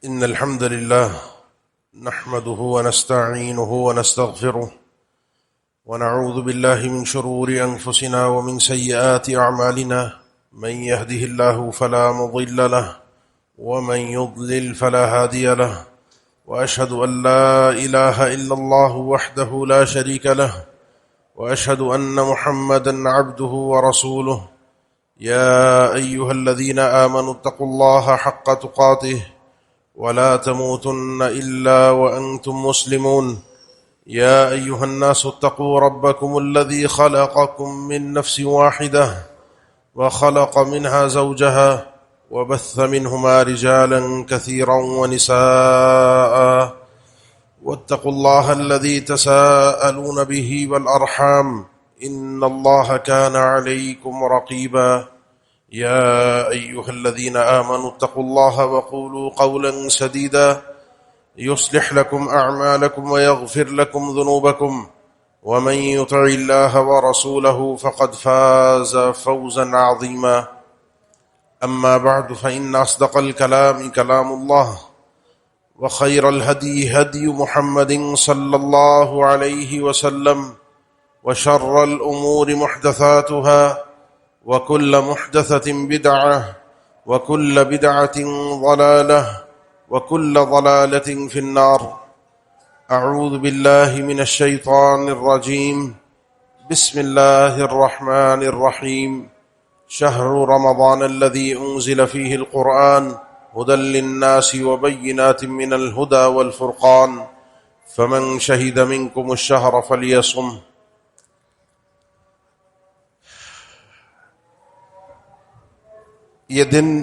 إن الحمد لله نحمده ونستعينه ونستغفره ونعوذ بالله من شرور أنفسنا ومن سيئات أعمالنا من يهده الله فلا مضل له ومن يضلل فلا هادي له وأشهد أن لا إله إلا الله وحده لا شريك له وأشهد أن محمدا عبده ورسوله يا أيها الذين آمنوا اتقوا الله حق تقاته ولا تموتن إلا وأنتم مسلمون يا أيها الناس اتقوا ربكم الذي خلقكم من نفس واحدة وخلق منها زوجها وبث منهما رجالا كثيرا ونساء واتقوا الله الذي تساءلون به والأرحام إن الله كان عليكم رقيبا يا أيها الذين آمنوا اتقوا الله وقولوا قولا سديدا يصلح لكم أعمالكم ويغفر لكم ذنوبكم ومن يطع الله ورسوله فقد فاز فوزا عظيما أما بعد فإن أصدق الكلام كلام الله وخير الهدي هدي محمد صلى الله عليه وسلم وشر الأمور محدثاتها وكل محدثة بدعة وكل بدعة ضلالة وكل ضلالة في النار. أعوذ بالله من الشيطان الرجيم. بسم الله الرحمن الرحيم. شهر رمضان الذي أنزل فيه القرآن هدى للناس وبينات من الهدى والفرقان فمن شهد منكم الشهر فليصم. یہ دن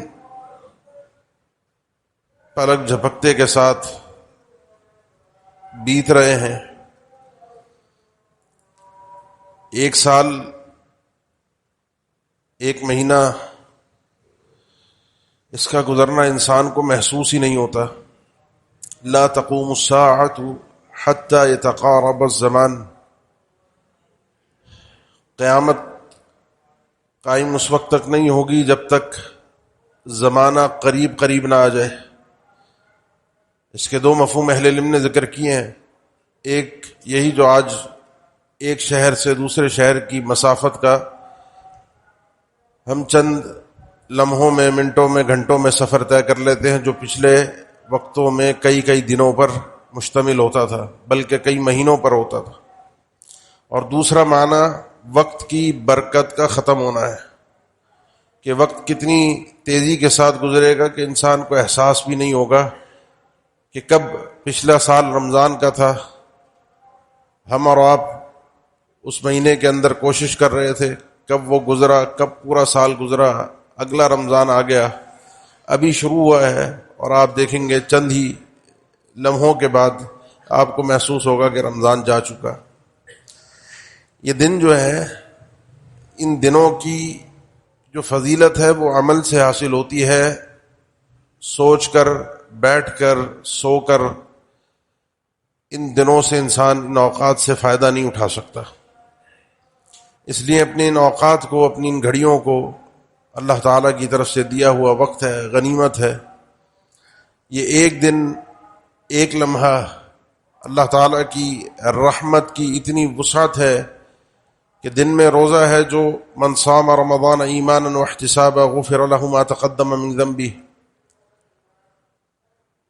پلک جھپکتے کے ساتھ بیت رہے ہیں. ایک سال، ایک مہینہ اس کا گزرنا انسان کو محسوس ہی نہیں ہوتا. لا تقوم الساعة حتى يتقارب الزمان. قیامت قائم اس وقت تک نہیں ہوگی جب تک زمانہ قریب قریب نہ آ جائے. اس کے دو مفہوم اہل علم نے ذکر کیے ہیں. ایک یہی جو آج ایک شہر سے دوسرے شہر کی مسافت کا ہم چند لمحوں میں، منٹوں میں، گھنٹوں میں سفر طے کر لیتے ہیں، جو پچھلے وقتوں میں کئی دنوں پر مشتمل ہوتا تھا، بلکہ کئی مہینوں پر ہوتا تھا. اور دوسرا معنی وقت کی برکت کا ختم ہونا ہے کہ وقت کتنی تیزی کے ساتھ گزرے گا کہ انسان کو احساس بھی نہیں ہوگا کہ کب پچھلا سال رمضان کا تھا. ہم اور آپ اس مہینے کے اندر کوشش کر رہے تھے کب وہ گزرا، کب پورا سال گزرا، اگلا رمضان آ گیا، ابھی شروع ہوا ہے. اور آپ دیکھیں گے چند ہی لمحوں کے بعد آپ کو محسوس ہوگا کہ رمضان جا چکا. یہ دن جو ہے، ان دنوں کی جو فضیلت ہے وہ عمل سے حاصل ہوتی ہے. سوچ کر، بیٹھ کر، سو کر ان دنوں سے انسان ان اوقات سے فائدہ نہیں اٹھا سکتا. اس لیے اپنے ان اوقات کو، اپنی ان گھڑیوں کو اللہ تعالیٰ کی طرف سے دیا ہوا وقت ہے، غنیمت ہے. یہ ایک دن، ایک لمحہ اللہ تعالیٰ کی رحمت کی اتنی وسعت ہے کہ دن میں روزہ ہے جو من صام رمضان ایمانا واحتسابا غفر له ما تقدم من ذنبه.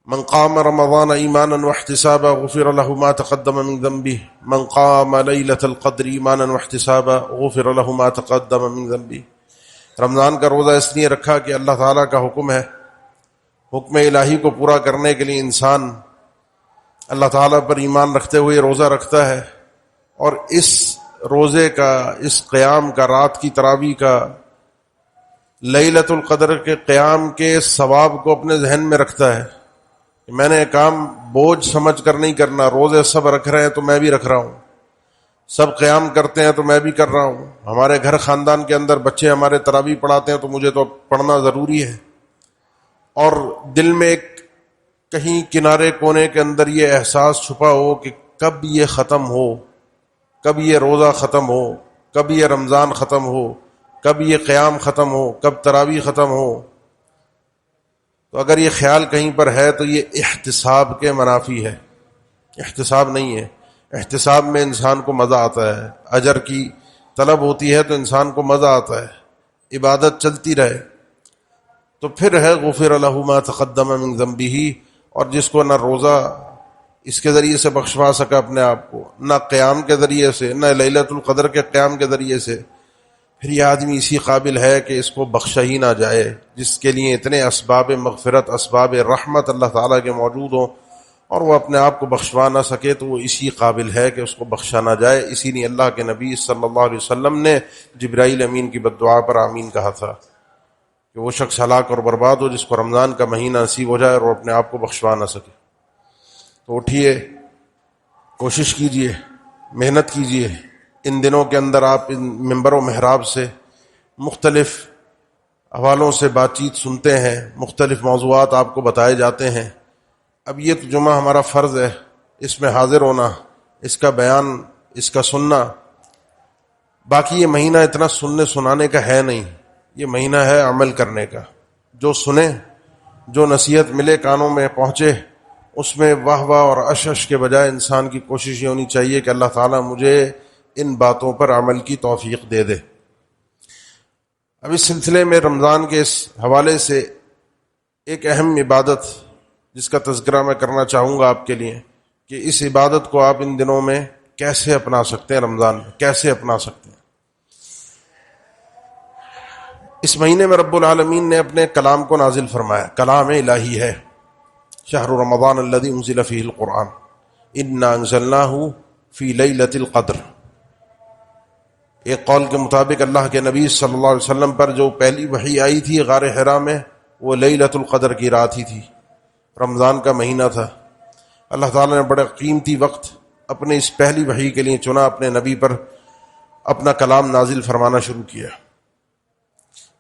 من قام رمضان ایمانا واحتسابا غفر له ما تقدم من ذنبه. من قام ليلة القدر ایمانا واحتسابا غفر له ما تقدم من ذنبه. رمضان کا روزہ اس لیے رکھا کہ اللہ تعالیٰ کا حکم ہے. حکم الہی کو پورا کرنے کے لیے انسان اللہ تعالیٰ پر ایمان رکھتے ہوئے روزہ رکھتا ہے، اور اس روزے کا، اس قیام کا، رات کی تراویح کا، لیلۃ القدر کے قیام کے ثواب کو اپنے ذہن میں رکھتا ہے کہ میں نے کام بوجھ سمجھ کر نہیں کرنا. روزے سب رکھ رہے ہیں تو میں بھی رکھ رہا ہوں، سب قیام کرتے ہیں تو میں بھی کر رہا ہوں، ہمارے گھر خاندان کے اندر بچے ہمارے تراویح پڑھاتے ہیں تو مجھے تو پڑھنا ضروری ہے. اور دل میں ایک کہیں کنارے کونے کے اندر یہ احساس چھپا ہو کہ کب یہ ختم ہو، کب یہ روزہ ختم ہو، کب یہ رمضان ختم ہو، کب یہ قیام ختم ہو، کب تراویح ختم ہو. تو اگر یہ خیال کہیں پر ہے تو یہ احتساب کے منافی ہے، احتساب نہیں ہے۔ احتساب میں انسان کو مزہ آتا ہے، اجر کی طلب ہوتی ہے تو انسان کو مزہ آتا ہے، عبادت چلتی رہے تو پھر ہے غفر لہ ما تقدم من ذنبہ، اور جس کو نہ روزہ اس کے ذریعے سے بخشوا سکا اپنے آپ کو، نہ قیام کے ذریعے سے، نہ لیلۃ القدر کے قیام کے ذریعے سے، پھر یہ آدمی اسی قابل ہے کہ اس کو بخشا ہی نہ جائے، جس کے لیے اتنے اسباب مغفرت، اسباب رحمت اللہ تعالیٰ کے موجود ہوں اور وہ اپنے آپ کو بخشوا نہ سکے، تو وہ اسی قابل ہے کہ اس کو بخشا نہ جائے۔ اسی لیے اللہ کے نبی صلی اللہ علیہ وسلم نے جبرائیل امین کی بددعا پر آمین کہا تھا کہ وہ شخص ہلاک اور برباد ہو جس کو رمضان کا مہینہ نصیب ہو جائے اور وہ اپنے آپ کو بخشوا نہ سکے۔ تو اٹھیے، کوشش کیجئے، محنت کیجئے، ان دنوں کے اندر آپ ان منبر و محراب سے مختلف حوالوں سے بات چیت سنتے ہیں، مختلف موضوعات آپ کو بتائے جاتے ہیں۔ اب یہ تو جمعہ ہمارا فرض ہے، اس میں حاضر ہونا، اس کا بیان، اس کا سننا۔ باقی یہ مہینہ اتنا سننے سنانے کا ہے نہیں، یہ مہینہ ہے عمل کرنے کا۔ جو سنے، جو نصیحت ملے کانوں میں پہنچے، اس میں واہ واہ اور اشش کے بجائے انسان کی کوشش یہ ہونی چاہیے کہ اللہ تعالیٰ مجھے ان باتوں پر عمل کی توفیق دے دے۔ اب اس سلسلے میں رمضان کے اس حوالے سے ایک اہم عبادت جس کا تذکرہ میں کرنا چاہوں گا آپ کے لیے کہ اس عبادت کو آپ ان دنوں میں کیسے اپنا سکتے ہیں، رمضان میں کیسے اپنا سکتے ہیں۔ اس مہینے میں رب العالمین نے اپنے کلام کو نازل فرمایا، کلام الہی ہے۔ شہر رمضان الذی انزل فیہ القرآن انا انزلناہ فی لیلۃ القدر۔ ایک قول کے مطابق اللہ کے نبی صلی اللہ علیہ وسلم پر جو پہلی وحی آئی تھی غار حرا میں، وہ لیلۃ القدر کی رات ہی تھی، رمضان کا مہینہ تھا۔ اللہ تعالیٰ نے بڑا قیمتی وقت اپنے اس پہلی وحی کے لیے چنا، اپنے نبی پر اپنا کلام نازل فرمانا شروع کیا۔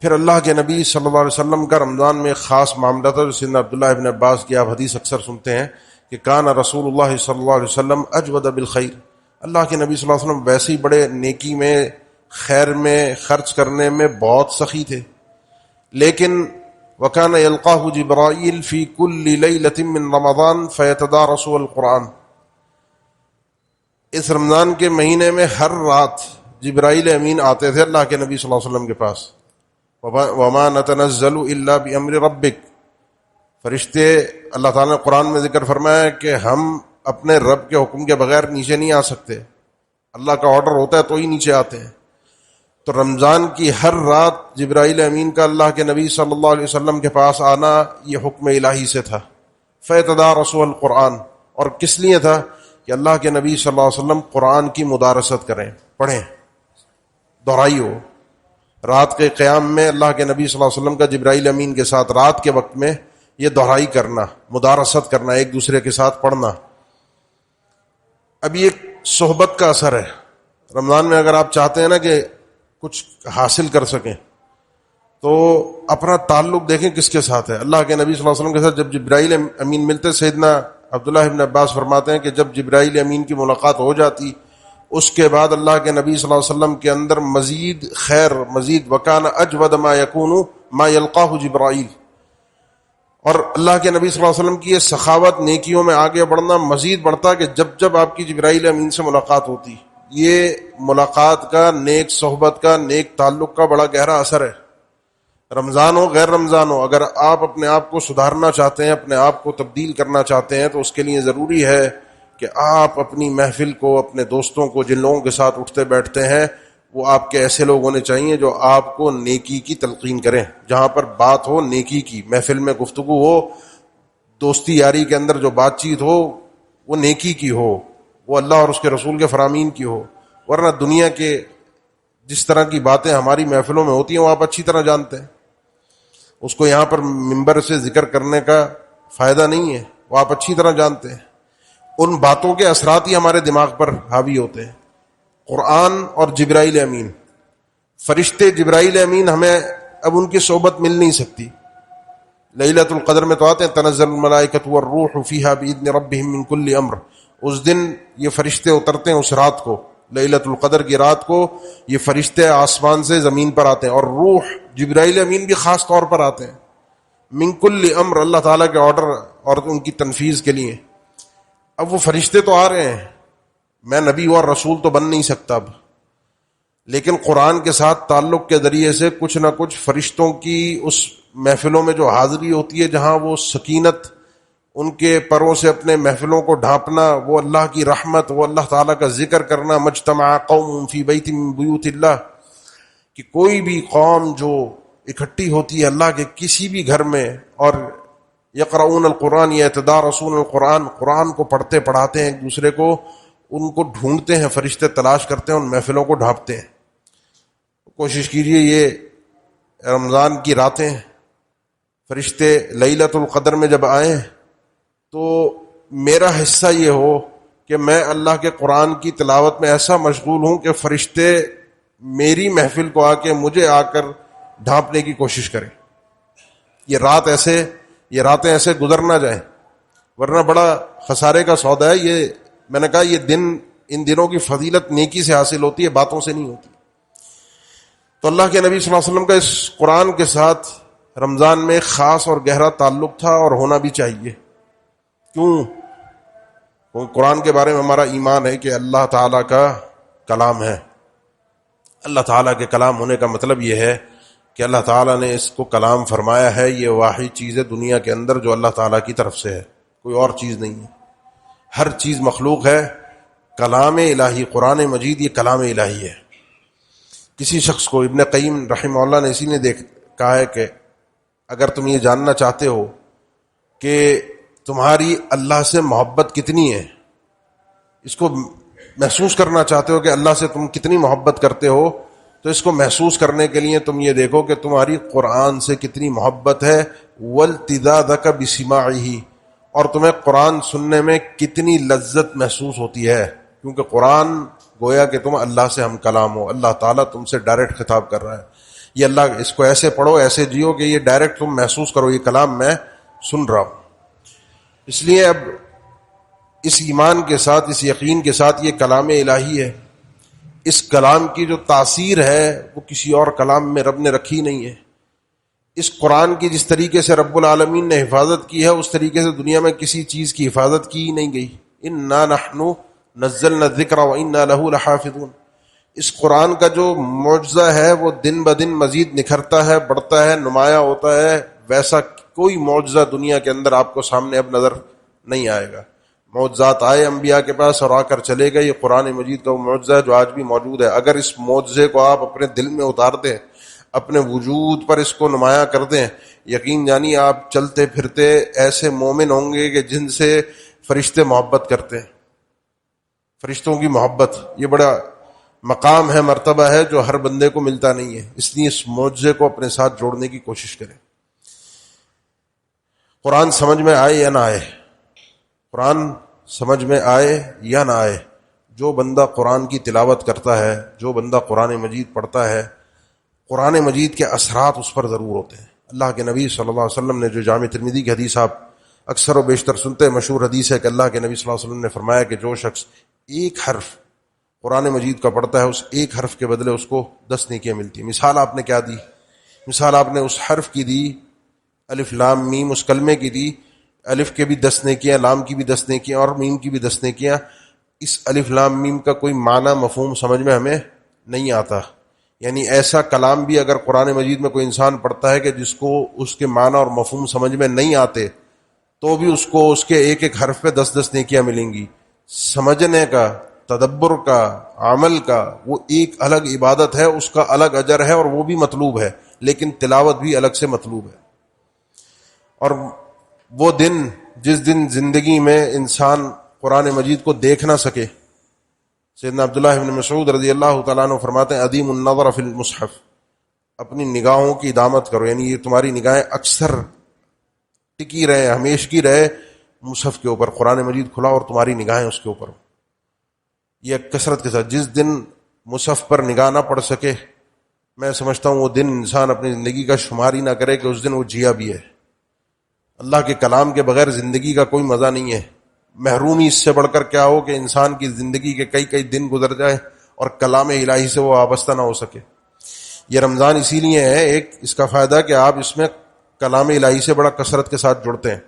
پھر اللہ کے نبی صلی اللہ علیہ وسلم کا رمضان میں ایک خاص معاملہ تھا، جو سیدنا عبداللہ ابن عباس کی آپ حدیث اکثر سنتے ہیں کہ کان رسول اللہ صلی اللہ علیہ وسلم اجود بالخیر۔ اللہ کے نبی صلی اللہ علیہ وسلم ویسے ہی بڑے نیکی میں، خیر میں، خرچ کرنے میں بہت سخی تھے، لیکن وَكَانَ يَلْقَاهُ جِبْرَائِيلُ فِي كُلِّ لَيْلَةٍ مِّن رَمَضَانَ فَيَتَدَارَسُ الْقُرْآنَ۔ اس رمضان کے مہینے میں ہر رات جبرائیل امین آتے تھے اللہ کے نبی صلی اللہ علیہ وسلم کے پاس۔ وَمَا نَتَنَزَّلُ إِلَّا بِأَمْرِ رَبِّكَ۔ فرشتے، اللہ تعالیٰ نے قرآن میں ذکر فرمایا کہ ہم اپنے رب کے حکم کے بغیر نیچے نہیں آ سکتے، اللہ کا آرڈر ہوتا ہے تو ہی نیچے آتے ہیں۔ تو رمضان کی ہر رات جبرائیل امین کا اللہ کے نبی صلی اللہ علیہ وسلم کے پاس آنا یہ حکم الہی سے تھا۔ فَيَتَدَارَسُ الْقُرْآنَ، اور کس لیے تھا؟ کہ اللہ کے نبی صلی اللہ علیہ وسلم قرآن کی مدارست کریں، پڑھیں، دہرائی ہو۔ رات کے قیام میں اللہ کے نبی صلی اللہ علیہ وسلم کا جبرائیل امین کے ساتھ رات کے وقت میں یہ دہرائی کرنا، مدارست کرنا، ایک دوسرے کے ساتھ پڑھنا۔ اب یہ صحبت کا اثر ہے۔ رمضان میں اگر آپ چاہتے ہیں نا کہ کچھ حاصل کر سکیں تو اپنا تعلق دیکھیں کس کے ساتھ ہے۔ اللہ کے نبی صلی اللہ علیہ وسلم کے ساتھ جب جبرائیل امین ملتے، سیدنا عبداللہ ابن عباس فرماتے ہیں کہ جب جبرائیل امین کی ملاقات ہو جاتی، اس کے بعد اللہ کے نبی صلی اللہ علیہ وسلم کے اندر مزید خیر، مزید وکان اجود ما یکون ما یلقاہ جبرائیل، اور اللہ کے نبی صلی اللہ علیہ وسلم کی یہ سخاوت، نیکیوں میں آگے بڑھنا مزید بڑھتا کہ جب جب آپ کی جبرائیل امین سے ملاقات ہوتی۔ یہ ملاقات کا، نیک صحبت کا، نیک تعلق کا بڑا گہرا اثر ہے۔ رمضان ہو غیر رمضان ہو، اگر آپ اپنے آپ کو سدھارنا چاہتے ہیں، اپنے آپ کو تبدیل کرنا چاہتے ہیں، تو اس کے لیے ضروری ہے کہ آپ اپنی محفل کو، اپنے دوستوں کو، جن لوگوں کے ساتھ اٹھتے بیٹھتے ہیں، وہ آپ کے ایسے لوگ ہونے چاہیے جو آپ کو نیکی کی تلقین کریں۔ جہاں پر بات ہو نیکی کی، محفل میں گفتگو ہو، دوستی یاری کے اندر جو بات چیت ہو وہ نیکی کی ہو، وہ اللہ اور اس کے رسول کے فرامین کی ہو۔ ورنہ دنیا کے جس طرح کی باتیں ہماری محفلوں میں ہوتی ہیں وہ آپ اچھی طرح جانتے ہیں، اس کو یہاں پر منبر سے ذکر کرنے کا فائدہ نہیں ہے، وہ آپ اچھی طرح جانتے ہیں۔ ان باتوں کے اثرات ہی ہمارے دماغ پر حاوی ہوتے ہیں۔ قرآن اور جبرائیل امین، فرشتے جبرائیل امین، ہمیں اب ان کی صحبت مل نہیں سکتی۔ لیلۃ القدر میں تو آتے ہیں تنزل الملائکۃ والروح فیہا بإذن ربہم من کل امر، اس دن یہ فرشتے اترتے ہیں، اس رات کو، لیلۃ القدر کی رات کو یہ فرشتے آسمان سے زمین پر آتے ہیں، اور روح جبرائیل امین بھی خاص طور پر آتے ہیں۔ من کل امر، اللہ تعالیٰ کے آرڈر اور ان کی تنفیذ کے لیے. اب وہ فرشتے تو آ رہے ہیں، میں نبی اور رسول تو بن نہیں سکتا اب، لیکن قرآن کے ساتھ تعلق کے ذریعے سے کچھ نہ کچھ فرشتوں کی اس محفلوں میں جو حاضری ہوتی ہے، جہاں وہ سکینت ان کے پروں سے اپنے محفلوں کو ڈھانپنا، وہ اللہ کی رحمت، وہ اللہ تعالیٰ کا ذکر کرنا. مجتمع قوم فی بیت من بیوت اللہ، کہ کوئی بھی قوم جو اکٹھی ہوتی ہے اللہ کے کسی بھی گھر میں، اور یقرؤون القرآن یتدارسون القرآن، قرآن کو پڑھتے پڑھاتے ہیں ایک دوسرے کو، ان کو ڈھونڈتے ہیں فرشتے، تلاش کرتے ہیں، ان محفلوں کو ڈھانپتے ہیں. کوشش کیجئے یہ رمضان کی راتیں فرشتے لیلۃ القدر میں جب آئیں تو میرا حصہ یہ ہو کہ میں اللہ کے قرآن کی تلاوت میں ایسا مشغول ہوں کہ فرشتے میری محفل کو آ کے مجھے آ کر ڈھانپنے کی کوشش کریں. یہ راتیں ایسے گزر نہ جائیں، ورنہ بڑا خسارے کا سودا ہے. یہ میں نے کہا یہ ان دنوں کی فضیلت نیکی سے حاصل ہوتی ہے، باتوں سے نہیں ہوتی. تو اللہ کے نبی صلی اللہ علیہ وسلم کا اس قرآن کے ساتھ رمضان میں خاص اور گہرا تعلق تھا، اور ہونا بھی چاہیے. کیوں؟ قرآن کے بارے میں ہمارا ایمان ہے کہ اللہ تعالیٰ کا کلام ہے. اللہ تعالیٰ کے کلام ہونے کا مطلب یہ ہے کہ اللہ تعالیٰ نے اس کو کلام فرمایا ہے. یہ واحد چیز ہے دنیا کے اندر جو اللہ تعالیٰ کی طرف سے ہے، کوئی اور چیز نہیں ہے. ہر چیز مخلوق ہے. کلام الہی قرآن مجید یہ کلام الہی ہے. کسی شخص کو، ابن قیم رحمہ اللہ نے اسی نے کہا ہے کہ اگر تم یہ جاننا چاہتے ہو کہ تمہاری اللہ سے محبت کتنی ہے، اس کو محسوس کرنا چاہتے ہو کہ اللہ سے تم کتنی محبت کرتے ہو، تو اس کو محسوس کرنے کے لیے تم یہ دیکھو کہ تمہاری قرآن سے کتنی محبت ہے. والتذاذک بسماعہ، اور تمہیں قرآن سننے میں کتنی لذت محسوس ہوتی ہے، کیونکہ قرآن گویا کہ تم اللہ سے ہم کلام ہو. اللہ تعالیٰ تم سے ڈائریکٹ خطاب کر رہا ہے. یہ اللہ، اس کو ایسے پڑھو، ایسے جیو کہ یہ ڈائریکٹ تم محسوس کرو یہ کلام میں سن رہا ہوں. اس لیے اب اس ایمان کے ساتھ، اس یقین کے ساتھ یہ کلام الہی ہے، اس کلام کی جو تاثیر ہے وہ کسی اور کلام میں رب نے رکھی نہیں ہے. اس قرآن کی جس طریقے سے رب العالمین نے حفاظت کی ہے، اس طریقے سے دنیا میں کسی چیز کی حفاظت کی ہی نہیں گئی. انا نحن نزلنا الذکر وانا لہ لحافظون. اس قرآن کا جو معجزہ ہے وہ دن بدن مزید نکھرتا ہے، بڑھتا ہے، نمایاں ہوتا ہے. ویسا کوئی معجزہ دنیا کے اندر آپ کو سامنے اب نظر نہیں آئے گا. معجزات آئے انبیاء کے پاس اور آ کر چلے گئے. یہ قرآن مجید کا وہ معجزہ ہے جو آج بھی موجود ہے. اگر اس معجزے کو آپ اپنے دل میں اتار دیں، اپنے وجود پر اس کو نمایاں کر دیں، یقین جانی آپ چلتے پھرتے ایسے مومن ہوں گے کہ جن سے فرشتے محبت کرتے ہیں. فرشتوں کی محبت یہ بڑا مقام ہے، مرتبہ ہے جو ہر بندے کو ملتا نہیں ہے. اس لیے اس معجزے کو اپنے ساتھ جوڑنے کی کوشش کریں. قرآن سمجھ میں آئے یا نہ آئے، قرآن سمجھ میں آئے یا نہ آئے، جو بندہ قرآن کی تلاوت کرتا ہے، جو بندہ قرآن مجید پڑھتا ہے، قرآن مجید کے اثرات اس پر ضرور ہوتے ہیں. اللہ کے نبی صلی اللہ علیہ وسلم نے جو جامع ترمذی کی حدیث آپ اکثر و بیشتر سنتے ہیں، مشہور حدیث ہے کہ اللہ کے نبی صلی اللہ علیہ وسلم نے فرمایا کہ جو شخص ایک حرف قرآن مجید کا پڑھتا ہے، اس ایک حرف کے بدلے اس کو 10 نیکیاں ملتی ہیں. مثال آپ نے کیا دی؟ مثال آپ نے اس حرف کی دی، الف لام میم، اس کلمے کی دی. الف کے بھی 10 نیکیاں، لام کی بھی 10 نیکیاں، اور میم کی بھی 10 نیکیاں. اس الف لام میم کا کوئی معنی مفہوم سمجھ میں ہمیں نہیں آتا. یعنی ایسا کلام بھی اگر قرآن مجید میں کوئی انسان پڑھتا ہے کہ جس کو اس کے معنی اور مفہوم سمجھ میں نہیں آتے، تو بھی اس کو اس کے ایک ایک حرف پہ 10 نیکیاں ملیں گی. سمجھنے کا، تدبر کا، عمل کا وہ ایک الگ عبادت ہے، اس کا الگ اجر ہے اور وہ بھی مطلوب ہے، لیکن تلاوت بھی الگ سے مطلوب ہے. اور وہ دن جس دن زندگی میں انسان قرآن مجید کو دیکھ نہ سکے، سیدنا عبداللہ بن مسعود رضی اللہ تعالیٰ عنہ فرماتے ہیں ادیم النظر فی المصحف، اپنی نگاہوں کی ادامت کرو، یعنی یہ تمہاری نگاہیں اکثر ٹکی رہے، ہمیشگی رہے مصحف کے اوپر. قرآن مجید کھلا اور تمہاری نگاہیں اس کے اوپر ہو. یہ کثرت کے ساتھ جس دن مصحف پر نگاہ نہ پڑ سکے، میں سمجھتا ہوں وہ دن انسان اپنی زندگی کا شمار ہی نہ کرے کہ اس دن وہ جیا بھی ہے. اللہ کے کلام کے بغیر زندگی کا کوئی مزہ نہیں ہے. محرومی اس سے بڑھ کر کیا ہو کہ انسان کی زندگی کے کئی دن گزر جائے اور کلام الہی سے وہ وابستہ نہ ہو سکے. یہ رمضان اسی لیے ہے، ایک اس کا فائدہ کہ آپ اس میں کلام الہی سے بڑا کثرت کے ساتھ جڑتے ہیں.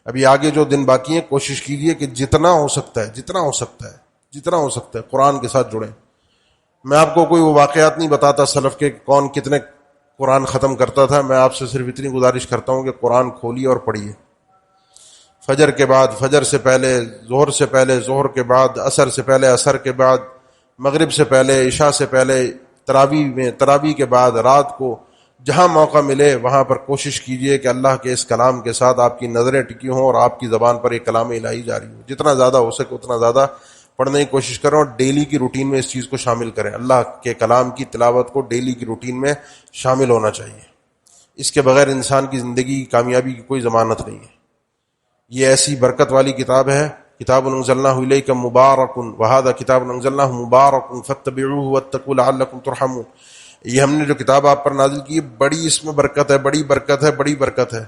ابھی آگے جو دن باقی ہیں کوشش کیجئے کہ جتنا ہو سکتا ہے قرآن کے ساتھ جڑیں. میں آپ کو کوئی وہ واقعات نہیں بتاتا سلف کے کون کتنے قرآن ختم کرتا تھا. میں آپ سے صرف اتنی گزارش کرتا ہوں کہ قرآن کھولیے اور پڑھیے. فجر کے بعد، فجر سے پہلے، ظہر سے پہلے، ظہر کے بعد، عصر سے پہلے، عصر کے بعد، مغرب سے پہلے، عشاء سے پہلے، تراویح میں، تراویح کے بعد، رات کو جہاں موقع ملے وہاں پر کوشش کیجئے کہ اللہ کے اس کلام کے ساتھ آپ کی نظریں ٹکی ہوں اور آپ کی زبان پر ایک کلام الہی جاری ہو. جتنا زیادہ ہو سکے اتنا زیادہ پڑھنے کی کوشش کریں اور ڈیلی کی روٹین میں اس چیز کو شامل کریں. اللہ کے کلام کی تلاوت کو ڈیلی کی روٹین میں شامل ہونا چاہیے. اس کے بغیر انسان کی زندگی کامیابی کی کوئی ضمانت نہیں ہے. یہ ایسی برکت والی کتاب ہے. کتاب انزلناہ الیک مبارک وہذا کتاب انزلناہ مبارک فاتبعوہ واتقوا لعلکم ترحمون. یہ ہم نے جو کتاب آپ پر نازل کی ہے بڑی اس میں برکت ہے، بڑی برکت ہے، بڑی برکت ہے.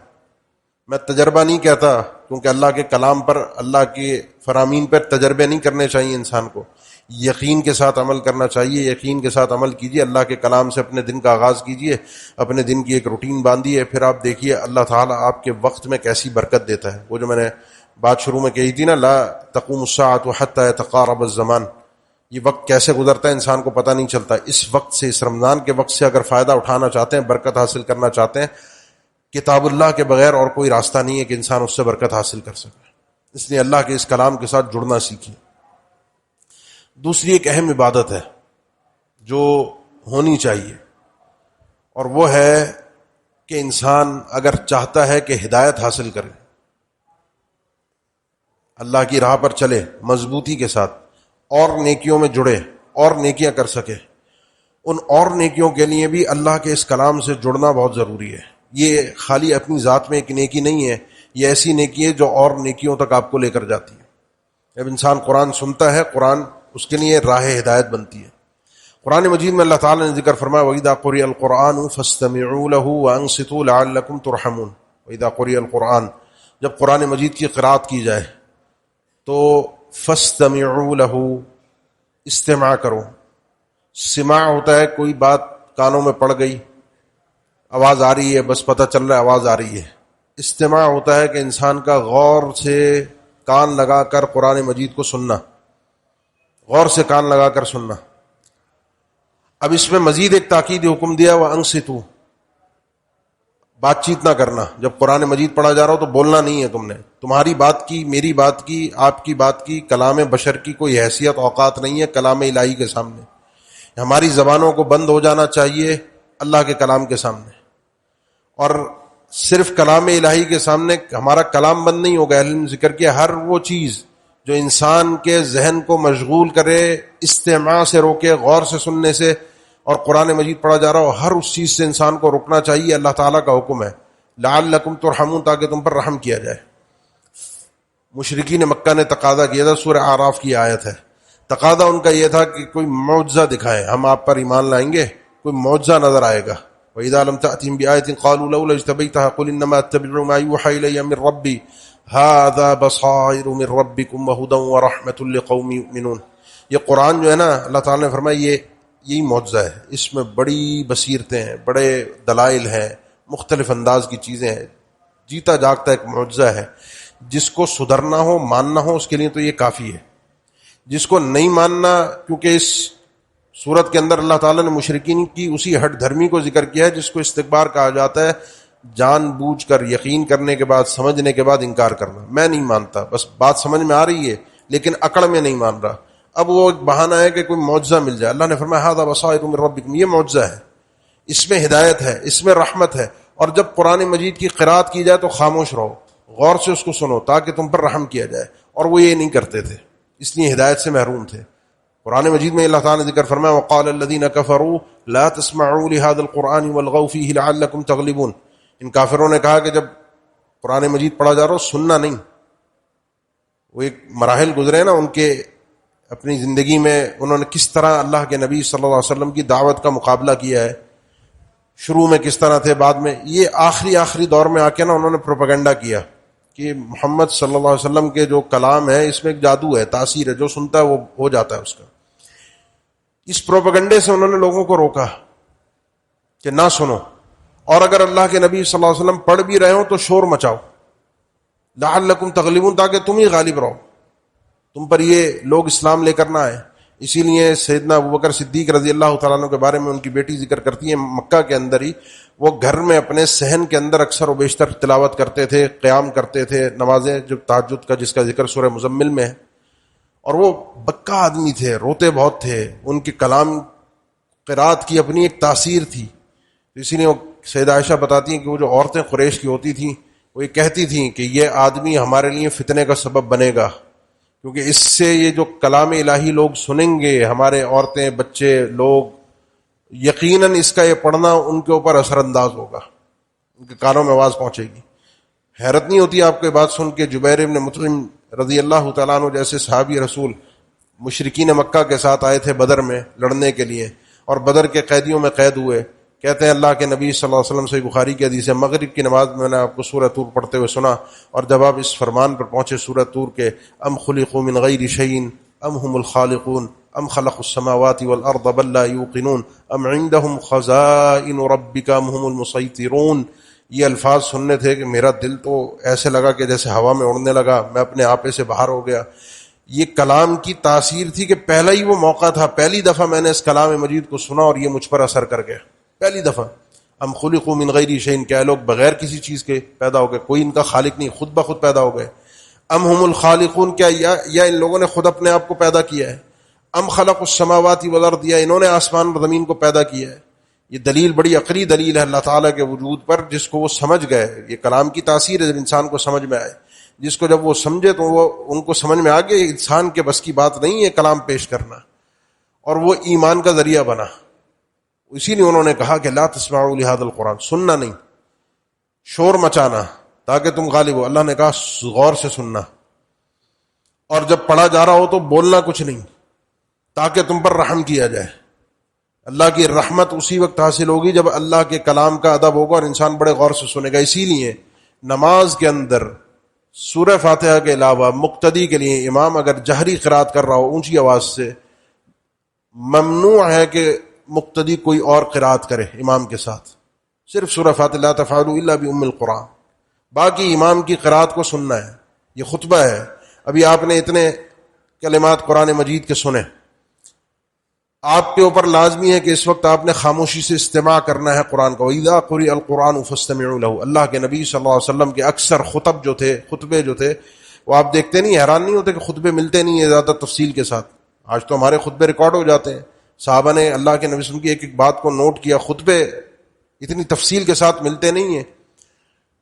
میں تجربہ نہیں کہتا کیونکہ اللہ کے کلام پر، اللہ کے فرامین پر تجربے نہیں کرنے چاہیے انسان کو. یقین کے ساتھ عمل کرنا چاہیے. یقین کے ساتھ عمل کیجیے. اللہ کے کلام سے اپنے دن کا آغاز کیجیے، اپنے دن کی ایک روٹین باندھیے. پھر آپ دیکھیے اللہ تعالیٰ آپ کے وقت میں کیسی برکت دیتا ہے. وہ جو میں نے بات شروع میں کہی تھی نا، لا تقوم الساعة حتى يتقارب الزمان، یہ وقت کیسے گزرتا ہے انسان کو پتہ نہیں چلتا. اس وقت سے، اس رمضان کے وقت سے اگر فائدہ اٹھانا چاہتے ہیں، برکت حاصل کرنا چاہتے ہیں، کتاب اللہ کے بغیر اور کوئی راستہ نہیں ہے کہ انسان اس سے برکت حاصل کر سکے. اس لیے اللہ کے اس کلام کے ساتھ جڑنا سیکھیے. دوسری ایک اہم عبادت ہے جو ہونی چاہیے، اور وہ ہے کہ انسان اگر چاہتا ہے کہ ہدایت حاصل کرے، اللہ کی راہ پر چلے مضبوطی کے ساتھ، اور نیکیوں میں جڑے اور نیکیاں کر سکے، ان اور نیکیوں کے لیے بھی اللہ کے اس کلام سے جڑنا بہت ضروری ہے. یہ خالی اپنی ذات میں ایک نیکی نہیں ہے، یہ ایسی نیکی ہے جو اور نیکیوں تک آپ کو لے کر جاتی ہے. جب انسان قرآن سنتا ہے، قرآن اس کے لیے راہ ہدایت بنتی ہے. قرآن مجید میں اللہ تعالیٰ نے ذکر فرمایا وَإِذَا قُرِئَ الْقُرْآنُ فَاسْتَمِعُوا لَهُ وَأَنصِتُوا لَعَلَّكُمْ تُرْحَمُونَ. وَإِذَا قُرِئَ الْقُرْآنُ، جب قرآن مجید کی قرات کی جائے تو فَاسْتَمِعُوا لَهُ، استماع کرو. سماع ہوتا ہے کوئی بات کانوں میں پڑ گئی، آواز آ رہی ہے، بس پتہ چل رہا ہے آواز آ رہی ہے. استماع ہوتا ہے کہ انسان کا غور سے کان لگا کر قرآن مجید کو سننا، غور سے کان لگا کر سننا. اب اس میں مزید ایک تاکید حکم دیا، وَأَنصِتُوا، بات چیت نہ کرنا. جب قرآن مجید پڑھا جا رہا ہو تو بولنا نہیں ہے. تم نے تمہاری بات کی، میری بات کی، آپ کی بات کی، کلام بشر کی کوئی حیثیت اوقات نہیں ہے کلام الہی کے سامنے. ہماری زبانوں کو بند ہو جانا چاہیے اللہ کے کلام کے سامنے. اور صرف کلام الہی کے سامنے ہمارا کلام بند نہیں ہوگا. علم ذکر کیا ہر وہ چیز جو انسان کے ذہن کو مشغول کرے، استماع سے روکے، غور سے سننے سے، اور قرآن مجید پڑھا جا رہا ہو، ہر اس چیز سے انسان کو رکنا چاہیے. اللہ تعالیٰ کا حکم ہے لعلکم ترحمون، تاکہ تم پر رحم کیا جائے. مشرکین مکہ نے تقاضا کیا تھا، سورہ اعراف کی آیت ہے. تقاضا ان کا یہ تھا کہ کوئی معجزہ دکھائیں، ہم آپ پر ایمان لائیں گے، کوئی معجزہ نظر آئے گا. وَإِذَا لَمْ تَأْتِهِمْ بِآيَةٍ قَالُوا لَوْلَا اجْتَبَيْتَهَا قُلْ إِنَّمَا أَتَّبِعُ مَا يُوحَىٰ إِلَيَّ مِن رَّبِّي هَٰذَا بَصَائِرُ مِن رَّبِّكُمْ وَهُدًى وَرَحْمَةٌ لِّقَوْمٍ يُؤْمِنُونَ. یہ قرآن جو ہے نا، اللہ تعالیٰ نے فرمایا یہی معجزہ ہے. اس میں بڑی بصیرتیں ہیں، بڑے دلائل ہیں، مختلف انداز کی چیزیں ہیں. جیتا جاگتا ایک معجزہ ہے. جس کو سدھرنا ہو، ماننا ہو، اس کے لیے تو یہ کافی ہے. جس کو نہیں ماننا، کیونکہ اس صورت کے اندر اللہ تعالیٰ نے مشرکین کی اسی ہٹ دھرمی کو ذکر کیا ہے جس کو استکبار کہا جاتا ہے. جان بوجھ کر یقین کرنے کے بعد، سمجھنے کے بعد انکار کرنا. میں نہیں مانتا، بس بات سمجھ میں آ رہی ہے لیکن عقل میں نہیں مان رہا. اب وہ ایک بہانہ ہے کہ کوئی معجزہ مل جائے. اللہ نے فرمایا ھذا بصائر من ربکم، یہ معجزہ ہے، اس میں ہدایت ہے، اس میں رحمت ہے. اور جب قرآن مجید کی قرات کی جائے تو خاموش رہو، غور سے اس کو سنو تاکہ تم پر رحم کیا جائے. اور وہ یہ نہیں کرتے تھے، اس لیے ہدایت سے محروم تھے. قرآن مجید میں اللہ تعالیٰ نے ذکر فرمایا وقال الذین کفروا لا تسمعوا لهذا القرآن والغوا فیہ لعلکم تغلبون. ان کافروں نے کہا کہ جب قرآن مجید پڑھا جا رہا ہو سننا نہیں. وہ ایک مراحل گزرے نا ان کے اپنی زندگی میں، انہوں نے کس طرح اللہ کے نبی صلی اللہ علیہ وسلم کی دعوت کا مقابلہ کیا ہے. شروع میں کس طرح تھے، بعد میں یہ آخری دور میں آ کے نا انہوں نے پروپیگنڈا کیا کہ محمد صلی اللہ علیہ وسلم کے جو کلام ہے اس میں ایک جادو ہے، تاثیر ہے، جو سنتا ہے وہ ہو جاتا ہے اس کا. اس پروپیگنڈے سے انہوں نے لوگوں کو روکا کہ نہ سنو. اور اگر اللہ کے نبی صلی اللہ علیہ وسلم پڑھ بھی رہے ہوں تو شور مچاؤ، لعلکم تغلبون، تاکہ تم ہی غالب رہو، تم پر یہ لوگ اسلام لے کر نہ آئے۔ اسی لیے سیدنا ابوبکر صدیق رضی اللہ تعالیٰ عنہ کے بارے میں ان کی بیٹی ذکر کرتی ہیں، مکہ کے اندر ہی وہ گھر میں اپنے صحن کے اندر اکثر و بیشتر تلاوت کرتے تھے، قیام کرتے تھے، نمازیں جو تہجد کا جس کا ذکر سورہ مزمل میں ہے، اور وہ بکا آدمی تھے، روتے بہت تھے، ان کے کلام قرات کی اپنی ایک تاثیر تھی۔ اسی لیے وہ سیدہ عائشہ بتاتی ہیں کہ وہ جو عورتیں قریش کی ہوتی تھیں وہ یہ کہتی تھیں کہ یہ آدمی ہمارے لیے فتنے کا سبب بنے گا، کیونکہ اس سے یہ جو کلام الہی لوگ سنیں گے، ہمارے عورتیں، بچے، لوگ، یقیناً اس کا یہ پڑھنا ان کے اوپر اثر انداز ہوگا، ان کے کانوں میں آواز پہنچے گی۔ حیرت نہیں ہوتی آپ کو یہ بات سن کے جبیر ابن مطعم رضی اللہ تعالیٰ عنہ جیسے صحابی رسول مشرکین مکہ کے ساتھ آئے تھے بدر میں لڑنے کے لیے، اور بدر کے قیدیوں میں قید ہوئے، کہتے ہیں اللہ کے نبی صلی اللہ علیہ وسلم صحیح بخاری کی حدیث ہے، مغرب کی نماز میں نے آپ کو سورہ طور پڑھتے ہوئے سنا، اور جب آپ اس فرمان پر پہنچے سورہ طور کے، ام خلقوا من غیر شیء ام هم الخالقون ام خلقوا السماوات والارض بل لا یوقنون ام عندهم خزائن ربک ام هم المسیطرون، یہ الفاظ سننے تھے کہ میرا دل تو ایسے لگا کہ جیسے ہوا میں اڑنے لگا، میں اپنے آپے سے باہر ہو گیا۔ یہ کلام کی تاثیر تھی کہ پہلا ہی وہ موقع تھا، پہلی دفعہ میں نے اس کلام مجید کو سنا اور یہ مجھ پر اثر کر گیا، پہلی دفعہ۔ ام خلقوا من غیر شیء، کیا لوگ بغیر کسی چیز کے پیدا ہو گئے، کوئی ان کا خالق نہیں، خود بخود پیدا ہو گئے۔ ام هم الخالقون، کیا یا ان لوگوں نے خود اپنے آپ کو پیدا کیا ہے۔ ام خلقوا السماوات والارض، یا انہوں نے آسمان اور زمین کو پیدا کیا ہے۔ یہ دلیل بڑی عقلی دلیل ہے اللہ تعالیٰ کے وجود پر، جس کو وہ سمجھ گئے۔ یہ کلام کی تاثیر ہے جب انسان کو سمجھ میں آئے، جس کو جب وہ سمجھے تو وہ ان کو سمجھ میں آ گیا انسان کے بس کی بات نہیں ہے کلام پیش کرنا، اور وہ ایمان کا ذریعہ بنا۔ اسی لیے انہوں نے کہا کہ لا تسمعوا لهذا القرآن، سننا نہیں، شور مچانا تاکہ تم غالب ہو۔ اللہ نے کہا غور سے سننا، اور جب پڑھا جا رہا ہو تو بولنا کچھ نہیں تاکہ تم پر رحم کیا جائے۔ اللہ کی رحمت اسی وقت حاصل ہوگی جب اللہ کے کلام کا ادب ہوگا اور انسان بڑے غور سے سنے گا۔ اسی لیے نماز کے اندر سورہ فاتحہ کے علاوہ مقتدی کے لیے امام اگر جہری قرات کر رہا ہو اونچی آواز سے، ممنوع ہے کہ مقتدی کوئی اور قرات کرے امام کے ساتھ، صرف سورہ فاتحہ، لا تفعلوا الا بام القرآن، باقی امام کی قرات کو سننا ہے۔ یہ خطبہ ہے، ابھی آپ نے اتنے کلمات قرآن مجید کے سنے، آپ کے اوپر لازمی ہے کہ اس وقت آپ نے خاموشی سے استماع کرنا ہے قرآن کا۔ وَإِذَا قُرِئَ الْقُرْآنُ فَاسْتَمِعُوا لَهُ، اللہ کے نبی صلی اللہ علیہ وسلم کے اکثر خطبے جو تھے وہ آپ دیکھتے نہیں، حیران نہیں ہوتے کہ خطبے ملتے نہیں ہیں زیادہ تفصیل کے ساتھ۔ آج تو ہمارے خطبے ریکارڈ ہو جاتے ہیں، صحابہ نے اللہ کے نبی صلی اللہ علیہ وسلم کی ایک ایک بات کو نوٹ کیا، خطبے اتنی تفصیل کے ساتھ ملتے نہیں ہیں،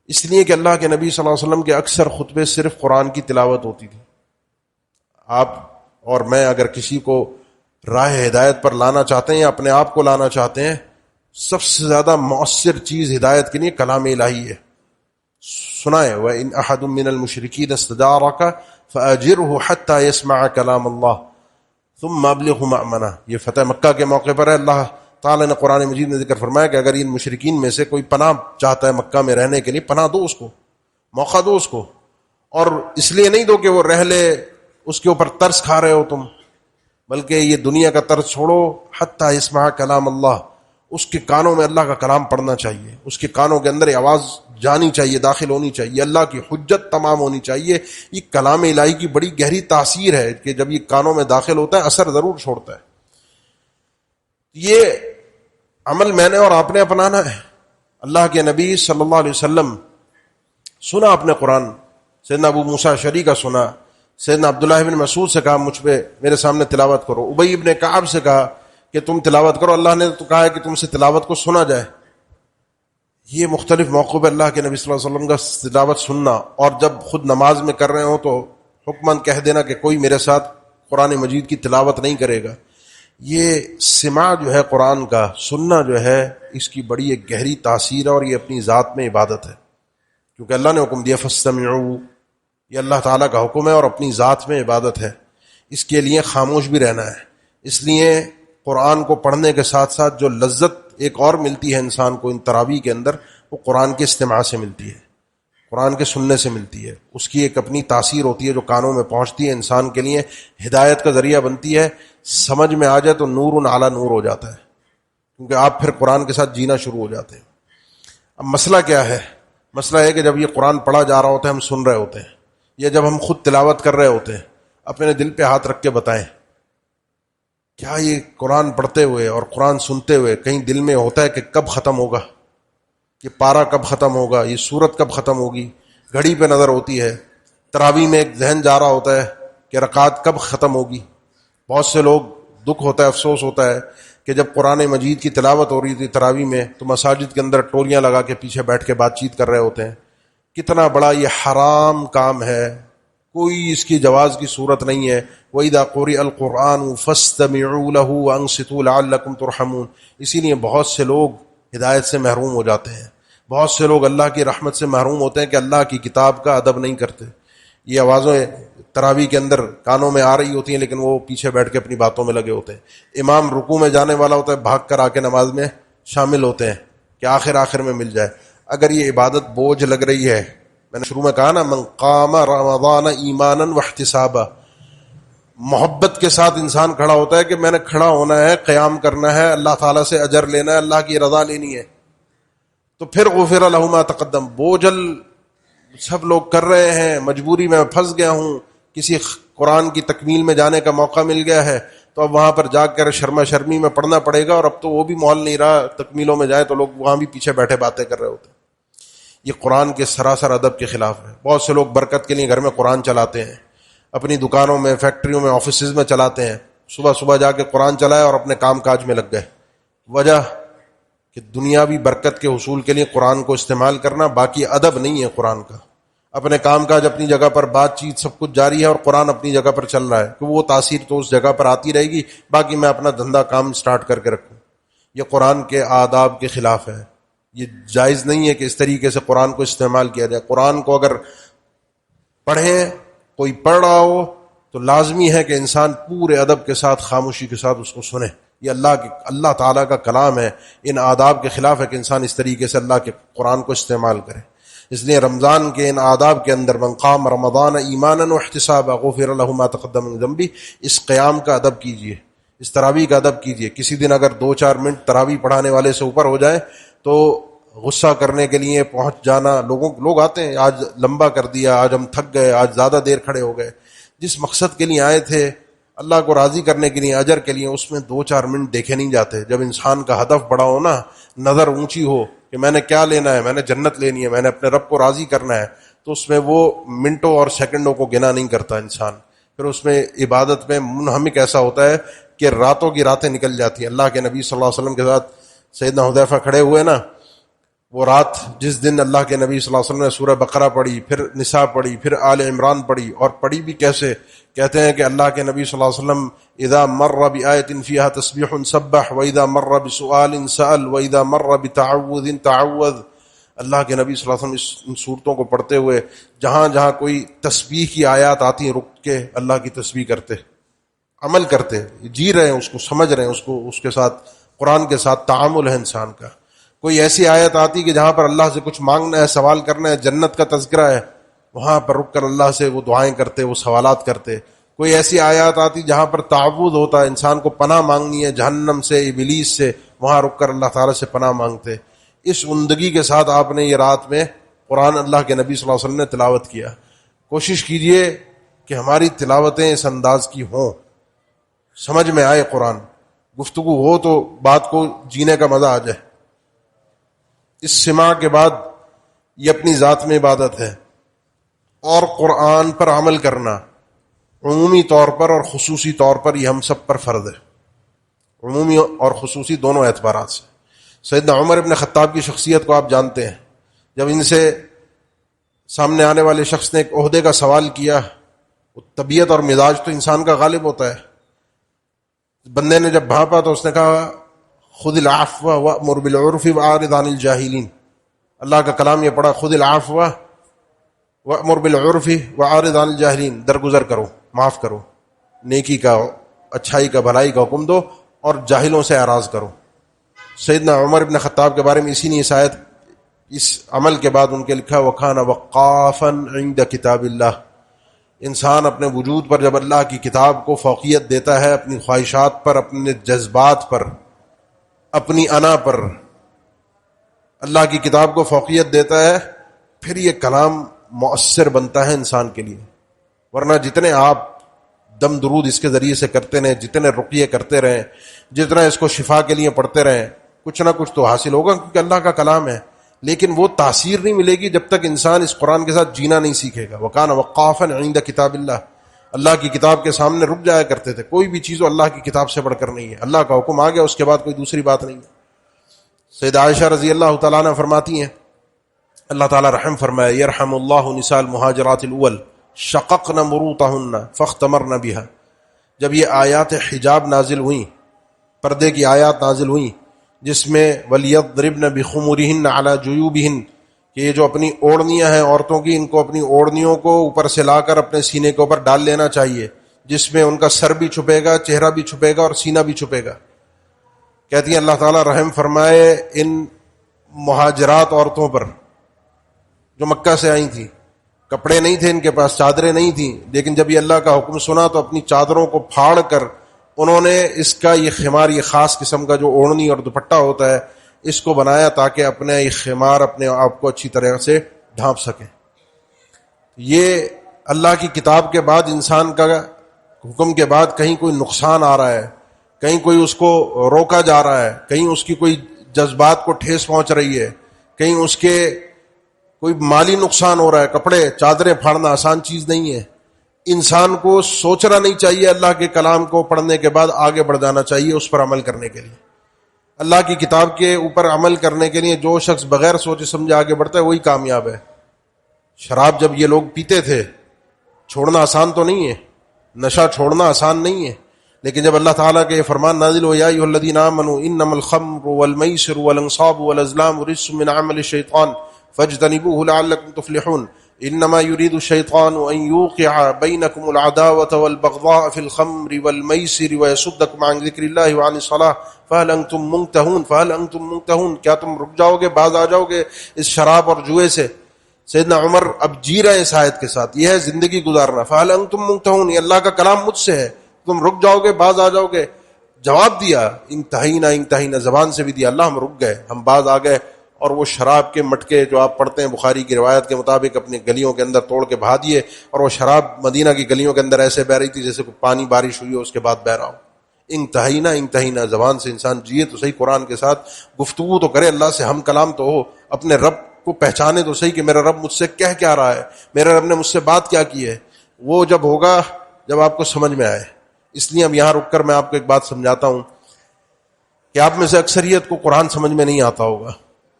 اس لیے کہ اللہ کے نبی صلی اللہ علیہ وسلم کے اکثر خطبے صرف قرآن کی تلاوت ہوتی تھی۔ آپ اور میں اگر کسی کو راہ ہدایت پر لانا چاہتے ہیں یا اپنے آپ کو لانا چاہتے ہیں، سب سے زیادہ مؤثر چیز ہدایت کے لیے کلام الہی ہے۔ سنائے وَإِنْ أَحَدٌ مِّنَ الْمُشْرِكِينَ اسْتَجَارَكَ فَأَجِرْهُ حَتَّى يَسْمَعَ كَلَامَ اللَّهِ ثُمَّ أَبْلِغْهُ مَأْمَنَهُ۔ یہ فتح مکہ کے موقع پر ہے، اللہ تعالیٰ نے قرآن مجید میں ذکر فرمایا کہ اگر ان مشرکین میں سے کوئی پناہ چاہتا ہے مکہ میں رہنے کے لیے، پناہ دو اس کو، موقع دو اس کو، اور اس لیے نہیں دو کہ وہ رہ لے، اس کے اوپر ترس کھا رہے ہو تم، بلکہ یہ دنیا کا طرز چھوڑو، حتی یسمع کلام اللہ، اس کے کانوں میں اللہ کا کلام پڑھنا چاہیے، اس کے کانوں کے اندر آواز جانی چاہیے، داخل ہونی چاہیے، اللہ کی حجت تمام ہونی چاہیے۔ یہ کلام الہی کی بڑی گہری تاثیر ہے کہ جب یہ کانوں میں داخل ہوتا ہے اثر ضرور چھوڑتا ہے۔ یہ عمل میں نے اور آپ نے اپنانا ہے۔ اللہ کے نبی صلی اللہ علیہ وسلم سنا اپنے قرآن، سیدنا ابو موسیٰ اشعری کا سنا، سیدنا عبداللہ بن مسعود سے کہا مجھ پہ میرے سامنے تلاوت کرو، ابی بن کعب سے کہا کہ تم تلاوت کرو، اللہ نے تو کہا ہے کہ تم سے تلاوت کو سنا جائے۔ یہ مختلف موقعوں پہ اللہ کے نبی صلی اللہ علیہ وسلم کا تلاوت سننا، اور جب خود نماز میں کر رہے ہوں تو حکماً کہہ دینا کہ کوئی میرے ساتھ قرآن مجید کی تلاوت نہیں کرے گا۔ یہ سماع جو ہے قرآن کا، سننا جو ہے، اس کی بڑی ایک گہری تاثیر ہے، اور یہ اپنی ذات میں عبادت ہے، کیونکہ اللہ نے حکم دیا فاستمعوا، یہ اللہ تعالیٰ کا حکم ہے اور اپنی ذات میں عبادت ہے، اس کے لیے خاموش بھی رہنا ہے۔ اس لیے قرآن کو پڑھنے کے ساتھ ساتھ جو لذت ایک اور ملتی ہے انسان کو ان تراویح کے اندر، وہ قرآن کے استماع سے ملتی ہے، قرآن کے سننے سے ملتی ہے۔ اس کی ایک اپنی تاثیر ہوتی ہے جو کانوں میں پہنچتی ہے، انسان کے لیے ہدایت کا ذریعہ بنتی ہے، سمجھ میں آ جائے تو نور علی نور ہو جاتا ہے، کیونکہ آپ پھر قرآن کے ساتھ جینا شروع ہو جاتے ہیں۔ اب مسئلہ کیا ہے؟ مسئلہ ہے کہ جب یہ قرآن پڑھا جا رہا ہوتا ہے، ہم سن رہے ہوتے ہیں، یا جب ہم خود تلاوت کر رہے ہوتے ہیں، اپنے دل پہ ہاتھ رکھ کے بتائیں، کیا یہ قرآن پڑھتے ہوئے اور قرآن سنتے ہوئے کہیں دل میں ہوتا ہے کہ کب ختم ہوگا، یہ پارہ کب ختم ہوگا، یہ سورت کب ختم ہوگی؟ گھڑی پہ نظر ہوتی ہے، تراویح میں ایک ذہن جا رہا ہوتا ہے کہ رکعت کب ختم ہوگی۔ بہت سے لوگ دکھ ہوتا ہے، افسوس ہوتا ہے کہ جب قرآن مجید کی تلاوت ہو رہی تھی تراویح میں تو مساجد کے اندر ٹولیاں لگا کے پیچھے بیٹھ کے بات چیت کر رہے ہوتے ہیں۔ کتنا بڑا یہ حرام کام ہے، کوئی اس کی جواز کی صورت نہیں ہے۔ وَإِذَا قُرِئَ الْقُرْآنُ فَاسْتَمِعُوا لَهُ وَأَنصِتُوا لَعَلَّكُمْ تُرْحَمُونَ۔ اسی لیے بہت سے لوگ ہدایت سے محروم ہو جاتے ہیں، بہت سے لوگ اللہ کی رحمت سے محروم ہوتے ہیں کہ اللہ کی کتاب کا ادب نہیں کرتے۔ یہ آوازیں تراویح کے اندر کانوں میں آ رہی ہوتی ہیں لیکن وہ پیچھے بیٹھ کے اپنی باتوں میں لگے ہوتے ہیں۔ امام رکوع میں جانے والا ہوتا ہے، بھاگ کر آ کے نماز میں شامل ہوتے ہیں کہ آخر میں مل جائے۔ اگر یہ عبادت بوجھ لگ رہی ہے، میں نے شروع میں کہا نا، من قام رمضان ایمانا واحتسابا، محبت کے ساتھ انسان کھڑا ہوتا ہے کہ میں نے کھڑا ہونا ہے، قیام کرنا ہے، اللہ تعالیٰ سے اجر لینا ہے، اللہ کی رضا لینی ہے، تو پھر غفر لہ ما تقدم۔ بوجھل سب لوگ کر رہے ہیں، مجبوری میں پھنس گیا ہوں، کسی قرآن کی تکمیل میں جانے کا موقع مل گیا ہے تو اب وہاں پر جا کر شرما شرمی میں پڑھنا پڑے گا، اور اب تو وہ بھی ماحول نہیں رہا، تکمیلوں میں جائیں تو لوگ وہاں بھی پیچھے بیٹھے باتیں کر رہے ہوتے ہیں۔ یہ قرآن کے سراسر ادب کے خلاف ہے۔ بہت سے لوگ برکت کے لیے گھر میں قرآن چلاتے ہیں، اپنی دکانوں میں، فیکٹریوں میں، آفیسز میں چلاتے ہیں، صبح جا کے قرآن چلائے اور اپنے کام کاج میں لگ گئے۔ وجہ کہ دنیاوی برکت کے حصول کے لیے قرآن کو استعمال کرنا، باقی ادب نہیں ہے قرآن کا۔ اپنے کام کاج اپنی جگہ پر، بات چیت سب کچھ جاری ہے، اور قرآن اپنی جگہ پر چل رہا ہے کہ وہ تاثیر تو اس جگہ پر آتی رہے گی، باقی میں اپنا دھندا کام سٹارٹ کر کے رکھوں۔ یہ قرآن کے آداب کے خلاف ہے۔ یہ جائز نہیں ہے کہ اس طریقے سے قرآن کو استعمال کیا جائے۔ قرآن کو اگر پڑھیں، کوئی پڑھ رہا ہو تو لازمی ہے کہ انسان پورے ادب کے ساتھ، خاموشی کے ساتھ اس کو سنے۔ یہ اللہ تعالیٰ کا کلام ہے، ان آداب کے خلاف ہے کہ انسان اس طریقے سے اللہ کے قرآن کو استعمال کرے۔ اس لیے رمضان کے ان آداب کے اندر من قام رمضان ایمانا واحتسابا غفر له ما تقدم من ذنبه، اس قیام کا ادب کیجئے، اس تراویح کا ادب کیجئے۔ کسی دن اگر 2-4 منٹ تراویح پڑھانے والے سے اوپر ہو جائے تو غصہ کرنے کے لیے پہنچ جانا، لوگ آتے ہیں، آج لمبا کر دیا، آج ہم تھک گئے، آج زیادہ دیر کھڑے ہو گئے۔ جس مقصد کے لیے آئے تھے، اللہ کو راضی کرنے کے لیے، اجر کے لیے، اس میں 2-4 منٹ دیکھے نہیں جاتے۔ جب انسان کا ہدف بڑا ہو نا، نظر اونچی ہو کہ میں نے کیا لینا ہے، میں نے جنت لینی ہے، میں نے اپنے رب کو راضی کرنا ہے، تو اس میں وہ منٹوں اور سیکنڈوں کو گنا نہیں کرتا انسان۔ پھر اس میں عبادت میں منہمک ایسا ہوتا ہے کہ راتوں کی راتیں نکل جاتی ہیں۔ اللہ کے نبی صلی اللہ علیہ وسلم کے ساتھ سیدنا حذیفہ کھڑے ہوئے نا، وہ رات جس دن اللہ کے نبی صلی اللہ علیہ وسلم نے سورہ بقرہ پڑھی، پھر نساء پڑھی، پھر آل عمران پڑھی، اور پڑھی بھی کیسے؟ کہتے ہیں کہ اللہ کے نبی صلی اللہ علیہ وسلم اذا مر بآیۃ فیہا تسبیح سبح واذا مر بسؤال سأل واذا مر بتعوذ تعوذ۔ اللہ کے نبی صلی اللہ علیہ وسلم ان صورتوں کو پڑھتے ہوئے جہاں جہاں کوئی تسبیح کی آیات آتی ہیں، رک کے اللہ کی تسبیح کرتے، عمل کرتے، جی رہے ہیں اس کو، سمجھ رہے ہیں اس کو، اس کے ساتھ قرآن کے ساتھ تعامل ہے انسان کا۔ کوئی ایسی آیت آتی کہ جہاں پر اللہ سے کچھ مانگنا ہے، سوال کرنا ہے، جنت کا تذکرہ ہے، وہاں پر رک کر اللہ سے وہ دعائیں کرتے، وہ سوالات کرتے۔ کوئی ایسی آیات آتی جہاں پر تعوذ ہوتا ہے، انسان کو پناہ مانگنی ہے جہنم سے، ابلیس سے، وہاں رک کر اللہ تعالیٰ سے پناہ مانگتے۔ اس عمدگی کے ساتھ آپ نے یہ رات میں قرآن اللہ کے نبی صلی اللہ علیہ وسلم نے تلاوت کیا۔ کوشش کیجئے کہ ہماری تلاوتیں اس انداز کی ہوں، سمجھ میں آئے قرآن، گفتگو ہو تو بات کو جینے کا مزہ آ جائے۔ اس سماع کے بعد یہ اپنی ذات میں عبادت ہے، اور قرآن پر عمل کرنا عمومی طور پر اور خصوصی طور پر یہ ہم سب پر فرض ہے، عمومی اور خصوصی دونوں اعتبارات سے۔ سیدنا عمر ابن خطاب کی شخصیت کو آپ جانتے ہیں، جب ان سے سامنے آنے والے شخص نے ایک عہدے کا سوال کیا، طبیعت اور مزاج تو انسان کا غالب ہوتا ہے، بندے نے جب بھانپا تو اس نے کہا خذ العفو وامر بالعرف واعرض عن الجاہلین۔ اللہ کا کلام یہ پڑھا، خذ العفو وامر بالعرف واعرض عن الجاہلین، درگزر کرو، معاف کرو، نیکی کا، اچھائی کا، بھلائی کا حکم دو، اور جاہلوں سے اعراض کرو۔ سیدنا عمر ابن خطاب کے بارے میں اسی نے اس آیت، اس عمل کے بعد ان کے لکھا وکان وقافا عند کتاب اللہ۔ انسان اپنے وجود پر جب اللہ کی کتاب کو فوقیت دیتا ہے، اپنی خواہشات پر، اپنے جذبات پر، اپنی انا پر، اللہ کی کتاب کو فوقیت دیتا ہے، پھر یہ کلام مؤثر بنتا ہے انسان کے لیے. ورنہ جتنے آپ دم درود اس کے ذریعے سے کرتے رہیں، جتنے رقیے کرتے رہیں، جتنا اس کو شفا کے لیے پڑھتے رہیں، کچھ نہ کچھ تو حاصل ہوگا، کیونکہ اللہ کا کلام ہے. لیکن وہ تاثیر نہیں ملے گی جب تک انسان اس قرآن کے ساتھ جینا نہیں سیکھے گا. وَكَانَ وَقَّافًا عِندَ کتاب اللہ، اللہ کی کتاب کے سامنے رک جایا کرتے تھے. کوئی بھی چیز اللہ کی کتاب سے بڑھ کر نہیں ہے. اللہ کا حکم آ گیا، اس کے بعد کوئی دوسری بات نہیں ہے. سیدہ عائشہ رضی اللہ تعالیٰ عنہ فرماتی ہیں، اللہ تعالیٰ رحم فرمائے، یرحم اللہ نساء المہاجرات الاول شققن مروطہن فاختمرن بها. جب یہ آیات حجاب نازل ہوئیں، پردے کی آیات نازل ہوئیں، جس میں وَلْيَضْرِبْنَ بِخُمُرِهِنَّ عَلَى جُيُوبِهِنَّ، کہ یہ جو اپنی اوڑھنیاں ہیں عورتوں کی، ان کو اپنی اوڑھنیوں کو اوپر سے لا کر اپنے سینے کے اوپر ڈال لینا چاہیے، جس میں ان کا سر بھی چھپے گا، چہرہ بھی چھپے گا اور سینہ بھی چھپے گا. کہتی ہیں اللہ تعالیٰ رحم فرمائے ان مہاجرات عورتوں پر جو مکہ سے آئی تھیں. کپڑے نہیں تھے ان کے پاس، چادریں نہیں تھیں، لیکن جب یہ اللہ کا حکم سنا تو اپنی چادروں کو پھاڑ کر انہوں نے اس کا یہ خمار، یہ خاص قسم کا جو اوڑھنی اور دوپٹہ ہوتا ہے، اس کو بنایا تاکہ اپنے یہ خمار اپنے آپ کو اچھی طرح سے ڈھانپ سکیں. یہ اللہ کی کتاب کے بعد، انسان کا حکم کے بعد کہیں کوئی نقصان آ رہا ہے، کہیں کوئی اس کو روکا جا رہا ہے، کہیں اس کی کوئی جذبات کو ٹھیس پہنچ رہی ہے، کہیں اس کے کوئی مالی نقصان ہو رہا ہے. کپڑے چادریں پھاڑنا آسان چیز نہیں ہے. انسان کو سوچنا نہیں چاہیے، اللہ کے کلام کو پڑھنے کے بعد آگے بڑھ جانا چاہیے اس پر عمل کرنے کے لیے. اللہ کی کتاب کے اوپر عمل کرنے کے لیے جو شخص بغیر سوچے سمجھے آگے بڑھتا ہے وہی کامیاب ہے. شراب جب یہ لوگ پیتے تھے، چھوڑنا آسان تو نہیں ہے، نشہ چھوڑنا آسان نہیں ہے، لیکن جب اللہ تعالیٰ کے یہ فرمان نازل ہو، یا ایھا الذین آمنوا انما الخمر والمیسر والانصاب والازلام رجس من عمل الشیطان فاجتنبوه لعلکم تفلحون انما يريد الشيطان ان يوقع بينكم العداوة والبغضاء في الخمر والميسر ويصدكم عن ذكر الله وعن الصلاة فهل انتم منتهون. کیا تم رک جاؤ گے، باز آ جاؤ گے اس شراب اور جوئے سے؟ سیدنا عمر اب جی رہے ہیں اس آیت کے ساتھ، یہ ہے زندگی گزارنا. فهل انتم منتهون، یہ اللہ کا کلام مجھ سے ہے، تم رک جاؤ گے، باز آ جاؤ گے. جواب دیا انتہینا، زبان سے بھی دیا، اللہ ہم رک گئے، ہم باز آ گئے. اور وہ شراب کے مٹکے جو آپ پڑھتے ہیں بخاری کی روایت کے مطابق اپنی گلیوں کے اندر توڑ کے بہا دیے، اور وہ شراب مدینہ کی گلیوں کے اندر ایسے بہ رہی تھی جیسے کوئی پانی بارش ہوئی ہو اس کے بعد بہ رہا ہو. انتہینا، زبان سے انسان جیے تو صحیح، قرآن کے ساتھ گفتگو تو کرے، اللہ سے ہم کلام تو ہو، اپنے رب کو پہچانے تو صحیح کہ میرا رب مجھ سے کہہ کیا رہا ہے، میرے رب نے مجھ سے بات کیا کی ہے. وہ جب ہوگا جب آپ کو سمجھ میں آئے. اس لیے اب یہاں رک کر میں آپ کو ایک بات سمجھاتا ہوں کہ آپ میں سے اکثریت کو قرآن سمجھ میں نہیں آتا ہوگا،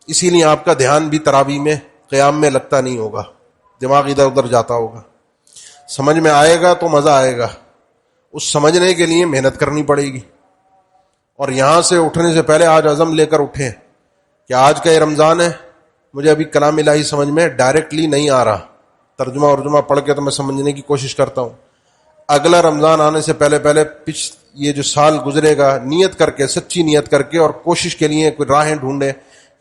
اسی لیے آپ کا دھیان بھی تراویح میں، قیام میں لگتا نہیں ہوگا، دماغ ادھر ادھر جاتا ہوگا. سمجھ میں آئے گا تو مزہ آئے گا، اس سمجھنے کے لیے محنت کرنی پڑے گی. اور یہاں سے اٹھنے سے پہلے آج عزم لے کر اٹھیں کہ آج کا یہ رمضان ہے، مجھے ابھی کلام الہی سمجھ میں ڈائریکٹلی نہیں آ رہا، ترجمہ ورجمہ پڑھ کے تو میں سمجھنے کی کوشش کرتا ہوں. اگلا رمضان آنے سے پہلے یہ جو سال گزرے گا، نیت کر کے، سچی نیت کر کے اور کوشش کے لیے کوئی راہیں ڈھونڈے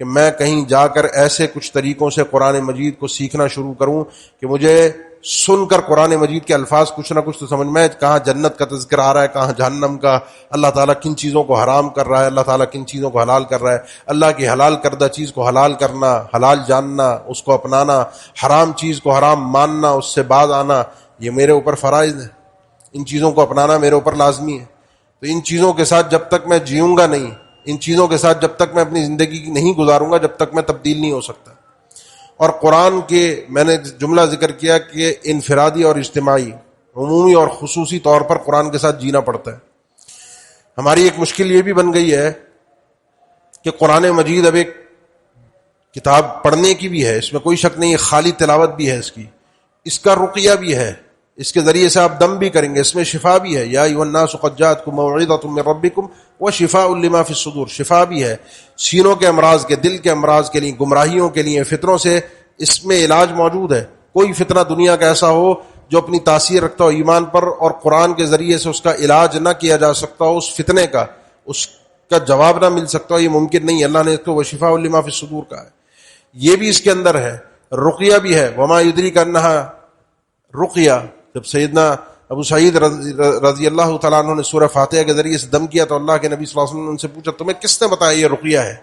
کہ میں کہیں جا کر ایسے کچھ طریقوں سے قرآن مجید کو سیکھنا شروع کروں کہ مجھے سن کر قرآن مجید کے الفاظ کچھ نہ کچھ تو سمجھ میں، کہاں جنت کا تذکر آ رہا ہے، کہاں جہنم کا، اللہ تعالیٰ کن چیزوں کو حرام کر رہا ہے، اللہ تعالیٰ کن چیزوں کو حلال کر رہا ہے. اللہ کی حلال کردہ چیز کو حلال کرنا، حلال جاننا، اس کو اپنانا، حرام چیز کو حرام ماننا، اس سے باز آنا، یہ میرے اوپر فرائض ہے. ان چیزوں کو اپنانا میرے اوپر لازمی ہے. تو ان چیزوں کے ساتھ جب تک میں جیوں گا نہیں، ان چیزوں کے ساتھ جب تک میں اپنی زندگی نہیں گزاروں گا، جب تک میں تبدیل نہیں ہو سکتا. اور قرآن کے میں نے جملہ ذکر کیا کہ انفرادی اور اجتماعی، عمومی اور خصوصی طور پر قرآن کے ساتھ جینا پڑتا ہے. ہماری ایک مشکل یہ بھی بن گئی ہے کہ قرآن مجید اب ایک کتاب پڑھنے کی بھی ہے، اس میں کوئی شک نہیں ہے، خالی تلاوت بھی ہے اس کا رقیہ بھی ہے، اس کے ذریعے سے آپ دم بھی کریں گے، اس میں شفا بھی ہے. یا ایھا الناس قد جاءتکم موعظۃ من ربکم وشفاء لما فی الصدور، شفا بھی ہے سینوں کے امراض کے، دل کے امراض کے لیے، گمراہیوں کے لیے، فتنوں سے اس میں علاج موجود ہے. کوئی فتنہ دنیا کا ایسا ہو جو اپنی تاثیر رکھتا ہو ایمان پر اور قرآن کے ذریعے سے اس کا علاج نہ کیا جا سکتا ہو، اس فتنے کا، اس کا جواب نہ مل سکتا ہو، یہ ممکن نہیں. اللہ نے اس کو وشفاء لما فی الصدور کہا ہے. یہ بھی اس کے اندر ہے، رقیہ بھی ہے. وما یدریک انہا رقیہ، جب سیدنا ابو سعید رضی اللہ تعالیٰ عنہ نے سورہ فاتحہ کے ذریعے سے دم کیا تو اللہ کے نبی صلی اللہ علیہ وسلم نے ان سے پوچھا تمہیں کس نے بتایا یہ رقیہ ہے؟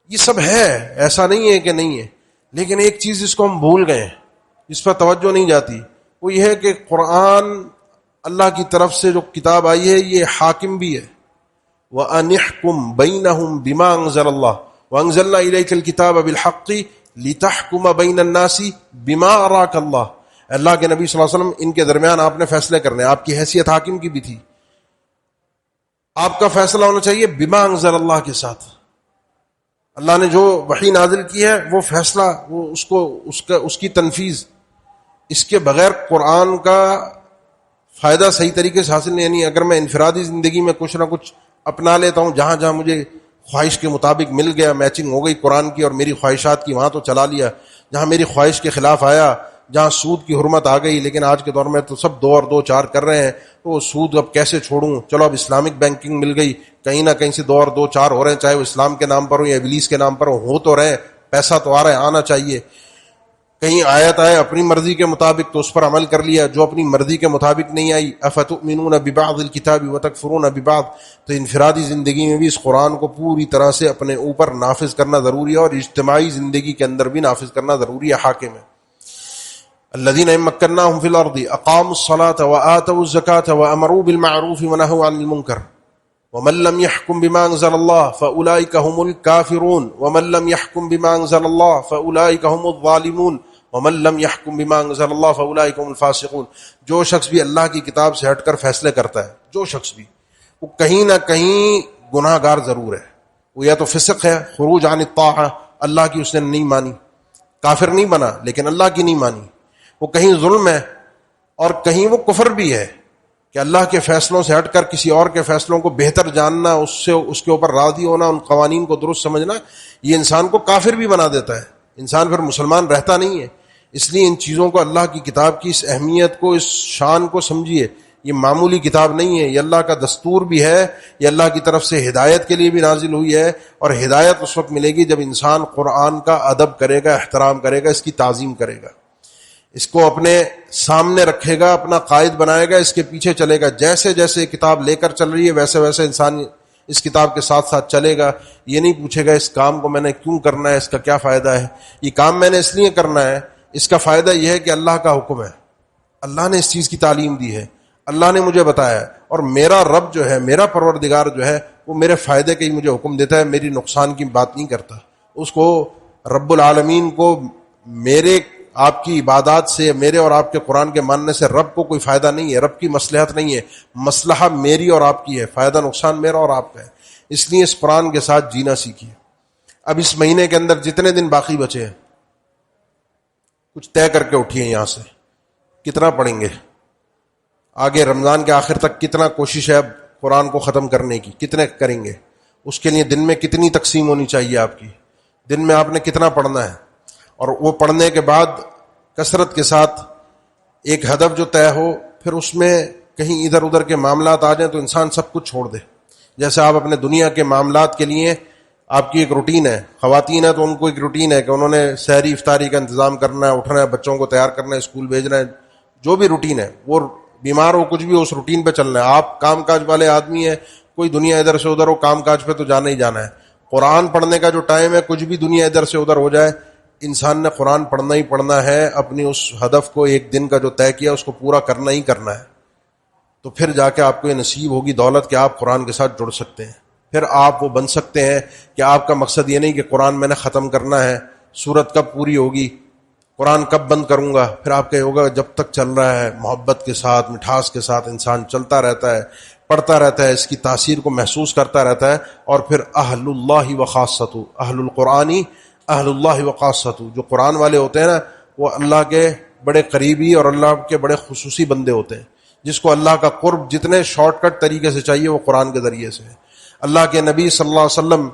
یہ سب ہے، ایسا نہیں ہے کہ نہیں ہے، لیکن ایک چیز جس کو ہم بھول گئے، جس پر توجہ نہیں جاتی، وہ یہ ہے کہ قرآن اللہ کی طرف سے جو کتاب آئی ہے یہ حاکم بھی ہے. وَأَنِحْكُمْ بَيْنَهُمْ بِمَا أَنزَلَ اللَّهُ وَأَنزَلْنَا إِلَيْكَ الْكِتَابَ بِالْحَقِّ لِتَحْكُمَ بَيْنَ النَّاسِ بِمَا أَرَاكَ اللَّهُ. اللہ کے نبی صلی اللہ علیہ وسلم، ان کے درمیان آپ نے فیصلے کرنے، آپ کی حیثیت حاکم کی بھی تھی، آپ کا فیصلہ ہونا چاہیے بما انزل اللہ کے ساتھ. اللہ نے جو وحی نازل کی ہے وہ فیصلہ، وہ اس کی تنفیذ، اس کے بغیر قرآن کا فائدہ صحیح طریقے سے حاصل نہیں. یعنی اگر میں انفرادی زندگی میں کچھ نہ کچھ اپنا لیتا ہوں، جہاں جہاں مجھے خواہش کے مطابق مل گیا، میچنگ ہو گئی قرآن کی اور میری خواہشات کی، وہاں تو چلا لیا. جہاں میری خواہش کے خلاف آیا، جہاں سود کی حرمت آ گئی، لیکن آج کے دور میں تو سب 2 اور 2 4 کر رہے ہیں، تو وہ سود اب کیسے چھوڑوں؟ چلو اب اسلامک بینکنگ مل گئی، کہیں نہ کہیں سے 2 اور 2 4 ہو رہے ہیں، چاہے وہ اسلام کے نام پر ہو یا ابلیس کے نام پر ہو تو رہے ہیں، پیسہ تو آ رہا ہے، آنا چاہیے. کہیں آیت آئے اپنی مرضی کے مطابق تو اس پر عمل کر لیا، جو اپنی مرضی کے مطابق نہیں آئی. افتؤمنون ببعض الکتاب وتکفرون ببعض. تو انفرادی زندگی میں بھی اس قرآن کو پوری طرح سے اپنے اوپر نافذ کرنا ضروری ہے، اور اجتماعی زندگی کے اندر بھی نافذ کرنا ضروری ہے. حاکم ہے. الذين مكناهم في الارض اقاموا الصلاة وآتوا الزكاة وامروا بالمعروف ونهوا عن المنكر ومن لم يحكم بما انزل الله فاولئك هم الكافرون ومن لم يحكم بما انزل الله فاولئك هم الظالمون ومن لم يحكم بما انزل الله فاولئك هم الفاسقون. جو شخص بھی اللہ کی کتاب سے ہٹ کر فیصلے کرتا ہے، جو شخص بھی، وہ کہیں نہ کہیں گناہ گار ضرور ہے. وہ یا تو فسق ہے، خروج عن الطاعہ، اللہ کی اس نے نہیں مانی، کافر نہیں بنا لیکن اللہ کی نہیں مانی. وہ کہیں ظلم ہے اور کہیں وہ کفر بھی ہے کہ اللہ کے فیصلوں سے ہٹ کر کسی اور کے فیصلوں کو بہتر جاننا، اس کے اوپر راضی ہونا، ان قوانین کو درست سمجھنا، یہ انسان کو کافر بھی بنا دیتا ہے. انسان پھر مسلمان رہتا نہیں ہے. اس لیے ان چیزوں کو، اللہ کی کتاب کی اس اہمیت کو، اس شان کو سمجھیے. یہ معمولی کتاب نہیں ہے، یہ اللہ کا دستور بھی ہے، یہ اللہ کی طرف سے ہدایت کے لیے بھی نازل ہوئی ہے. اور ہدایت اس وقت ملے گی جب انسان قرآن کا ادب کرے گا، احترام کرے گا، اس کی تعظیم کرے گا، اس کو اپنے سامنے رکھے گا، اپنا قائد بنائے گا، اس کے پیچھے چلے گا. جیسے جیسے کتاب لے کر چل رہی ہے ویسے ویسے انسان اس کتاب کے ساتھ ساتھ چلے گا. یہ نہیں پوچھے گا اس کام کو میں نے کیوں کرنا ہے، اس کا کیا فائدہ ہے. یہ کام میں نے اس لیے کرنا ہے، اس کا فائدہ یہ ہے کہ اللہ کا حکم ہے، اللہ نے اس چیز کی تعلیم دی ہے، اللہ نے مجھے بتایا ہے، اور میرا رب جو ہے، میرا پروردگار جو ہے، وہ میرے فائدے کا ہی مجھے حکم دیتا ہے، میری نقصان کی بات نہیں کرتا. اس کو، رب العالمین کو، میرے آپ کی عبادات سے، میرے اور آپ کے قرآن کے ماننے سے رب کو کوئی فائدہ نہیں ہے، رب کی مصلحت نہیں ہے. مصلحہ میری اور آپ کی ہے، فائدہ نقصان میرا اور آپ کا ہے. اس لیے اس قرآن کے ساتھ جینا سیکھیے. اب اس مہینے کے اندر جتنے دن باقی بچے ہیں، کچھ طے کر کے اٹھیے یہاں سے. کتنا پڑھیں گے آگے رمضان کے آخر تک؟ کتنا کوشش ہے اب قرآن کو ختم کرنے کی؟ کتنے کریں گے؟ اس کے لیے دن میں کتنی تقسیم ہونی چاہیے آپ کی؟ دن میں آپ نے کتنا پڑھنا ہے؟ اور وہ پڑھنے کے بعد کثرت کے ساتھ ایک ہدف جو طے ہو، پھر اس میں کہیں ادھر ادھر کے معاملات آ جائیں تو انسان سب کچھ چھوڑ دے. جیسے آپ اپنے دنیا کے معاملات کے لیے آپ کی ایک روٹین ہے، خواتین ہیں تو ان کو ایک روٹین ہے کہ انہوں نے سحری افطاری کا انتظام کرنا ہے، اٹھنا ہے، بچوں کو تیار کرنا ہے، اسکول بھیجنا ہے، جو بھی روٹین ہے، وہ بیمار ہو کچھ بھی اس روٹین پہ چلنا ہے. آپ کام کاج والے آدمی ہیں، کوئی دنیا ادھر سے ادھر ہو، کام کاج پہ تو جانا ہی جانا ہے. قرآن پڑھنے کا جو ٹائم ہے، کچھ بھی دنیا ادھر سے ادھر ہو جائے، انسان نے قرآن پڑھنا ہی پڑھنا ہے. اپنی اس ہدف کو، ایک دن کا جو طے کیا، اس کو پورا کرنا ہی کرنا ہے. تو پھر جا کے آپ کو یہ نصیب ہوگی دولت کہ آپ قرآن کے ساتھ جڑ سکتے ہیں. پھر آپ وہ بن سکتے ہیں کہ آپ کا مقصد یہ نہیں کہ قرآن میں نے ختم کرنا ہے، سورت کب پوری ہوگی، قرآن کب بند کروں گا. پھر آپ کا یہ ہوگا جب تک چل رہا ہے، محبت کے ساتھ، مٹھاس کے ساتھ انسان چلتا رہتا ہے، پڑھتا رہتا ہے، اس کی تاثیر کو محسوس کرتا رہتا ہے. اور پھر اہل اللہ و خاصۃ، اہل القرآنی اہل اللہ و خاصۃ، جو قرآن والے ہوتے ہیں نا، وہ اللہ کے بڑے قریبی اور اللہ کے بڑے خصوصی بندے ہوتے ہیں، جس کو اللہ کا قرب جتنے شارٹ کٹ طریقے سے چاہیے وہ قرآن کے ذریعے سے ہے. اللہ کے نبی صلی اللہ علیہ وسلم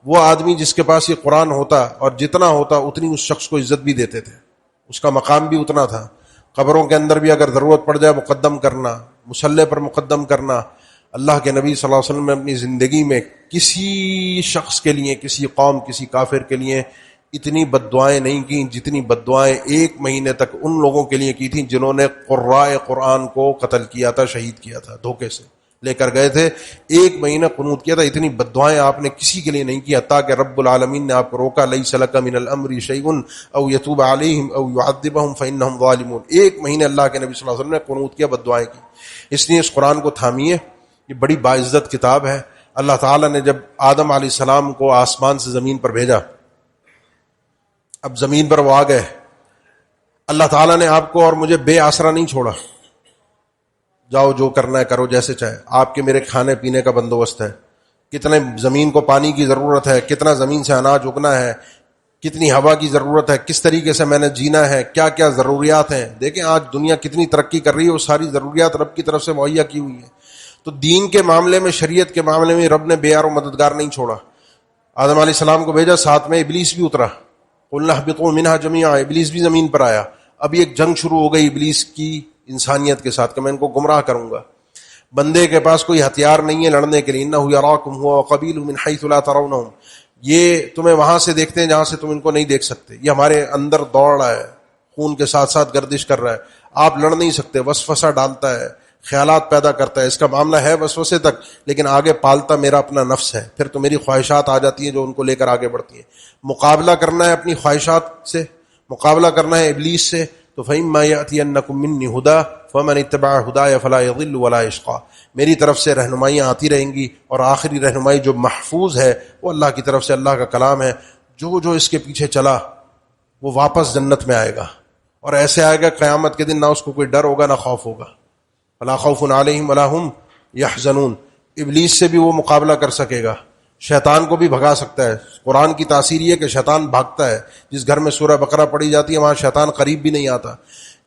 وہ آدمی جس کے پاس یہ قرآن ہوتا اور جتنا ہوتا اتنی اس شخص کو عزت بھی دیتے تھے، اس کا مقام بھی اتنا تھا. قبروں کے اندر بھی اگر ضرورت پڑ جائے مقدم کرنا، مصلی پر مقدم کرنا. اللہ کے نبی صلی اللہ علیہ وسلم نے اپنی زندگی میں کسی شخص کے لیے، کسی قوم، کسی کافر کے لیے اتنی بد دعائیں نہیں کی جتنی بد دعائیں ایک مہینے تک ان لوگوں کے لیے کی تھیں جنہوں نے قراء قرآن کو قتل کیا تھا، شہید کیا تھا دھوکے سے. لے کر گئے تھے. 1 مہینہ قنوت کیا تھا. اتنی بددعائیں آپ نے کسی کے لیے نہیں کی حتیٰ کہ رب العالمین نے آپ کو روکا. لیس لک من الامر شیء او یتوب علیہم او یعذبہم فانہم ظالمون. 1 مہینے اللہ کے نبی صلی اللہ علیہ وسلم نے قنوت کیا, بددعائیں کی. اس لیے اس قرآن کو تھامیے, یہ بڑی باعزت کتاب ہے. اللہ تعالیٰ نے جب آدم علیہ السلام کو آسمان سے زمین پر بھیجا, اب زمین پر وہ آ گئے, اللہ تعالیٰ نے آپ کو اور مجھے بے آسرا نہیں چھوڑا. جاؤ جو کرنا ہے کرو جیسے چاہے, آپ کے میرے کھانے پینے کا بندوبست ہے, کتنے زمین کو پانی کی ضرورت ہے, کتنا زمین سے اناج اگنا ہے, کتنی ہوا کی ضرورت ہے, کس طریقے سے میں نے جینا ہے, کیا کیا ضروریات ہیں. دیکھیں آج دنیا کتنی ترقی کر رہی ہے, وہ ساری ضروریات رب کی طرف سے مہیا کی ہوئی ہیں. تو دین کے معاملے میں, شریعت کے معاملے میں رب نے بے یار و مددگار نہیں چھوڑا. آدم علیہ السلام کو بھیجا, ساتھ میں ابلیس بھی اترا. قلنا اہبطوا منہا جمیعا, ابلیس بھی زمین پر آیا. ابھی ایک جنگ شروع ہو گئی ابلیس کی انسانیت کے ساتھ کہ میں ان کو گمراہ کروں گا. بندے کے پاس کوئی ہتھیار نہیں ہے لڑنے کے لیے. انہ یراکم هو وقبیلہ من حیث لا ترونہم, یہ تمہیں وہاں سے دیکھتے ہیں جہاں سے تم ان کو نہیں دیکھ سکتے. یہ ہمارے اندر دوڑ رہا ہے, خون کے ساتھ ساتھ گردش کر رہا ہے. آپ لڑ نہیں سکتے, وسوسہ ڈالتا ہے, خیالات پیدا کرتا ہے. اس کا معاملہ ہے وسوسے تک, لیکن آگے پالتا میرا اپنا نفس ہے. پھر تو میری خواہشات آ جاتی ہیں جو ان کو لے کر آگے بڑھتی ہیں. مقابلہ کرنا ہے اپنی خواہشات سے, مقابلہ کرنا ہے ابلیس سے. تو فَإِمَّا يَأْتِيَنَّكُم مِّنِّي هُدًى فَمَنِ اتَّبَعَ هُدَايَ فَلَا يَضِلُّ وَلَا يَشْقَىٰ. میری طرف سے رہنمائیاں آتی رہیں گی, اور آخری رہنمائی جو محفوظ ہے وہ اللہ کی طرف سے, اللہ کا کلام ہے. جو جو اس کے پیچھے چلا وہ واپس جنت میں آئے گا, اور ایسے آئے گا قیامت کے دن نہ اس کو کوئی ڈر ہوگا نہ خوف ہوگا. فَلَا خَوْفٌ عَلَيْهِمْ وَلَا هُمْ يَحْزَنُونَ. ابلیس سے بھی وہ مقابلہ کر سکے گا, شیطان کو بھی بھگا سکتا ہے. قرآن کی تاثیر یہ کہ شیطان بھاگتا ہے. جس گھر میں سورہ بقرہ پڑھی جاتی ہے وہاں شیطان قریب بھی نہیں آتا.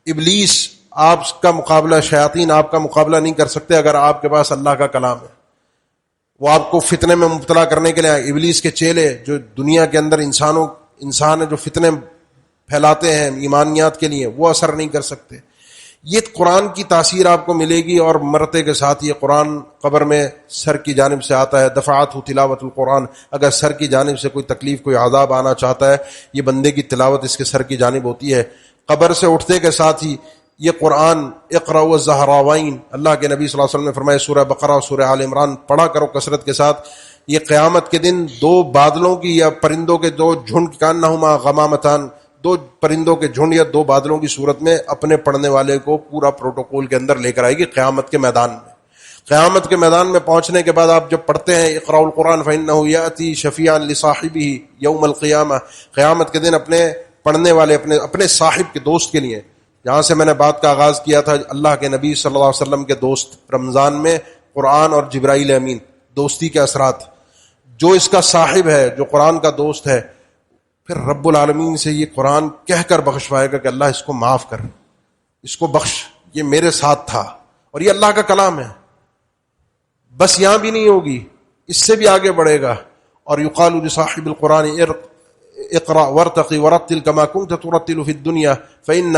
ابلیس آپ کا مقابلہ, شیاطین آپ کا مقابلہ نہیں کر سکتے اگر آپ کے پاس اللہ کا کلام ہے. وہ آپ کو فتنے میں مبتلا کرنے کے لیے, ابلیس کے چیلے جو دنیا کے اندر انسان ہے جو فتنے پھیلاتے ہیں ایمانیات کے لیے, وہ اثر نہیں کر سکتے. یہ قرآن کی تاثیر آپ کو ملے گی. اور مرتے کے ساتھ یہ قرآن قبر میں سر کی جانب سے آتا ہے. دفعات تلاوت القرآن, اگر سر کی جانب سے کوئی تکلیف کوئی عذاب آنا چاہتا ہے, یہ بندے کی تلاوت اس کے سر کی جانب ہوتی ہے. قبر سے اٹھتے کے ساتھ ہی یہ قرآن اقرأ الزہراوین, اللہ کے نبی صلی اللہ علیہ وسلم نے فرمایا سورہ بقرہ اور سورہ آل عمران پڑھا کرو کثرت کے ساتھ. یہ قیامت کے دن 2 بادلوں کی یا پرندوں کے 2 جھنڈ, کانہما غمامتان, 2 پرندوں کے جھنڈ یا 2 بادلوں کی صورت میں اپنے پڑھنے والے کو پورا پروٹوکول کے اندر لے کر آئے گی قیامت کے میدان میں. قیامت کے میدان میں پہنچنے کے بعد آپ جب پڑھتے ہیں اقرأ القرآن فإنہ یأتی شفیعا لصاحبہ یوم القیامہ, قیامت کے دن اپنے پڑھنے والے اپنے صاحب کے دوست کے لیے, جہاں سے میں نے بات کا آغاز کیا تھا, اللہ کے نبی صلی اللہ علیہ وسلم کے دوست. رمضان میں قرآن اور جبرائیل امین, دوستی کے اثرات. جو اس کا صاحب ہے, جو قرآن کا دوست ہے, پھر رب العالمین سے یہ قرآن کہہ کر بخشوائے گا کہ اللہ اس کو معاف کر, اس کو بخش, یہ میرے ساتھ تھا اور یہ اللہ کا کلام ہے. بس یہاں بھی نہیں ہوگی, اس سے بھی آگے بڑھے گا. اور یقال لصاحب القرآن اقرأ وارتقی ورتل كما كنت ترتل في الدنيا فإن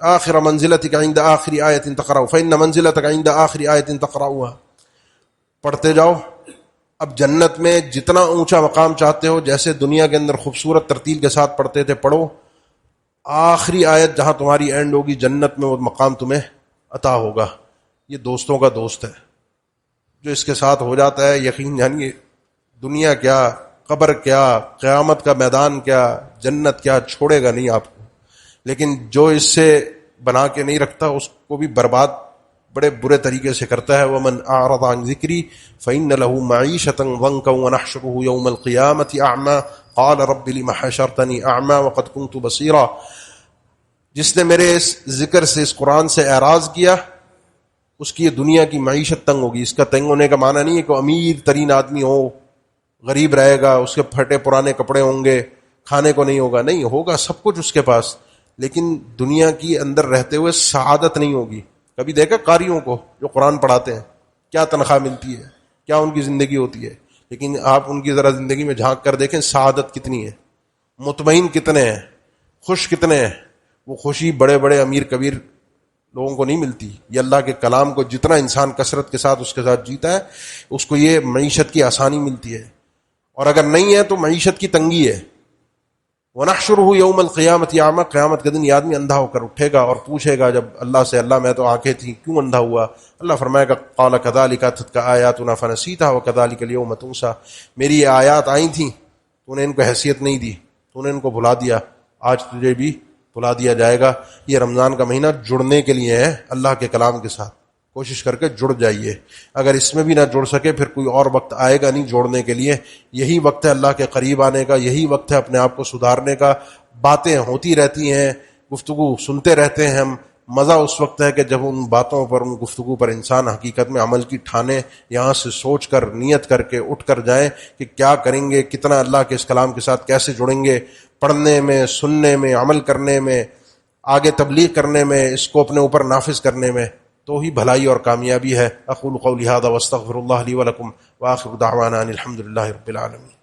آخر منزلتك عند آخر آية تقرأ فإن منزلتك عند آخر آية تقرأها. پڑھتے جاؤ. اب جنت میں جتنا اونچا مقام چاہتے ہو, جیسے دنیا کے اندر خوبصورت ترتیل کے ساتھ پڑھتے تھے, پڑھو. آخری آیت جہاں تمہاری اینڈ ہوگی جنت میں, وہ مقام تمہیں عطا ہوگا. یہ دوستوں کا دوست ہے. جو اس کے ساتھ ہو جاتا ہے, یقین جانیے دنیا کیا, قبر کیا, قیامت کا میدان کیا, جنت کیا, چھوڑے گا نہیں آپ کو. لیکن جو اس سے بنا کے نہیں رکھتا اس کو بھی برباد بڑے برے طریقے سے کرتا ہے. ومن اعرض عن ذکری فإن له معیشة ضنکا ونحشره یوم القیامة اعمی قال رب لم حشرتنی اعمی وقد كنت بصیرا. جس نے میرے اس ذکر سے, اس قرآن سے اعراض کیا, اس کی دنیا کی معیشت تنگ ہوگی. اس کا تنگ ہونے کا معنی نہیں ہے کہ امیر ترین آدمی ہو, غریب رہے گا, اس کے پھٹے پرانے کپڑے ہوں گے, کھانے کو نہیں ہوگا. نہیں ہوگا, سب کچھ اس کے پاس, لیکن دنیا کی اندر رہتے ہوئے سعادت نہیں ہوگی. کبھی دیکھا قاریوں کو جو قرآن پڑھاتے ہیں, کیا تنخواہ ملتی ہے, کیا ان کی زندگی ہوتی ہے, لیکن آپ ان کی ذرا زندگی میں جھانک کر دیکھیں سعادت کتنی ہے, مطمئن کتنے ہیں, خوش کتنے ہیں. وہ خوشی بڑے بڑے امیر کبیر لوگوں کو نہیں ملتی. یہ اللہ کے کلام کو جتنا انسان کثرت کے ساتھ اس کے ساتھ جیتا ہے, اس کو یہ معیشت کی آسانی ملتی ہے. اور اگر نہیں ہے تو معیشت کی تنگی ہے. وَنَحْشُرُهُ يَوْمَ الْقِيَامَةِ أَعْمَىٰ، قیامت کے دن یہ آدمی اندھا ہو کر اٹھے گا اور پوچھے گا جب اللہ سے، اللہ میں تو آنکھیں تھیں کیوں اندھا ہوا؟ اللہ فرمائے گا قَالَ كَذَٰلِكَ أَتَتْكَ آيَاتُنَا فَنَسِيتَهَا وَكَذَٰلِكَ الْيَوْمَ تُنسَىٰ، میری یہ آیات آئی تھیں تو نے ان کو حیثیت نہیں دی، تو نے ان کو بھلا دیا، آج تجھے بھی بھلا دیا جائے گا۔ یہ رمضان کا مہینہ جڑنے کے لیے ہے اللہ کے کلام کے ساتھ، کوشش کر کے جڑ جائیے۔ اگر اس میں بھی نہ جڑ سکے پھر کوئی اور وقت آئے گا نہیں جوڑنے کے لیے، یہی وقت ہے اللہ کے قریب آنے کا، یہی وقت ہے اپنے آپ کو سدھارنے کا۔ باتیں ہوتی رہتی ہیں، گفتگو سنتے رہتے ہیں ہم، مزہ اس وقت ہے کہ جب ان باتوں پر، ان گفتگو پر انسان حقیقت میں عمل کی ٹھانے، یہاں سے سوچ کر نیت کر کے اٹھ کر جائیں کہ کیا کریں گے، کتنا اللہ کے اس کلام کے ساتھ کیسے جڑیں گے، پڑھنے میں، سننے میں، عمل کرنے میں، آگے تبلیغ کرنے میں، اس کو اپنے اوپر نافذ کرنے میں، تو ہی بھلائی اور کامیابی ہے۔ اقول قولی ھذا واستغفر اللہ لی ولکم وآخر دعوانا ان الحمد للہ رب العالمین۔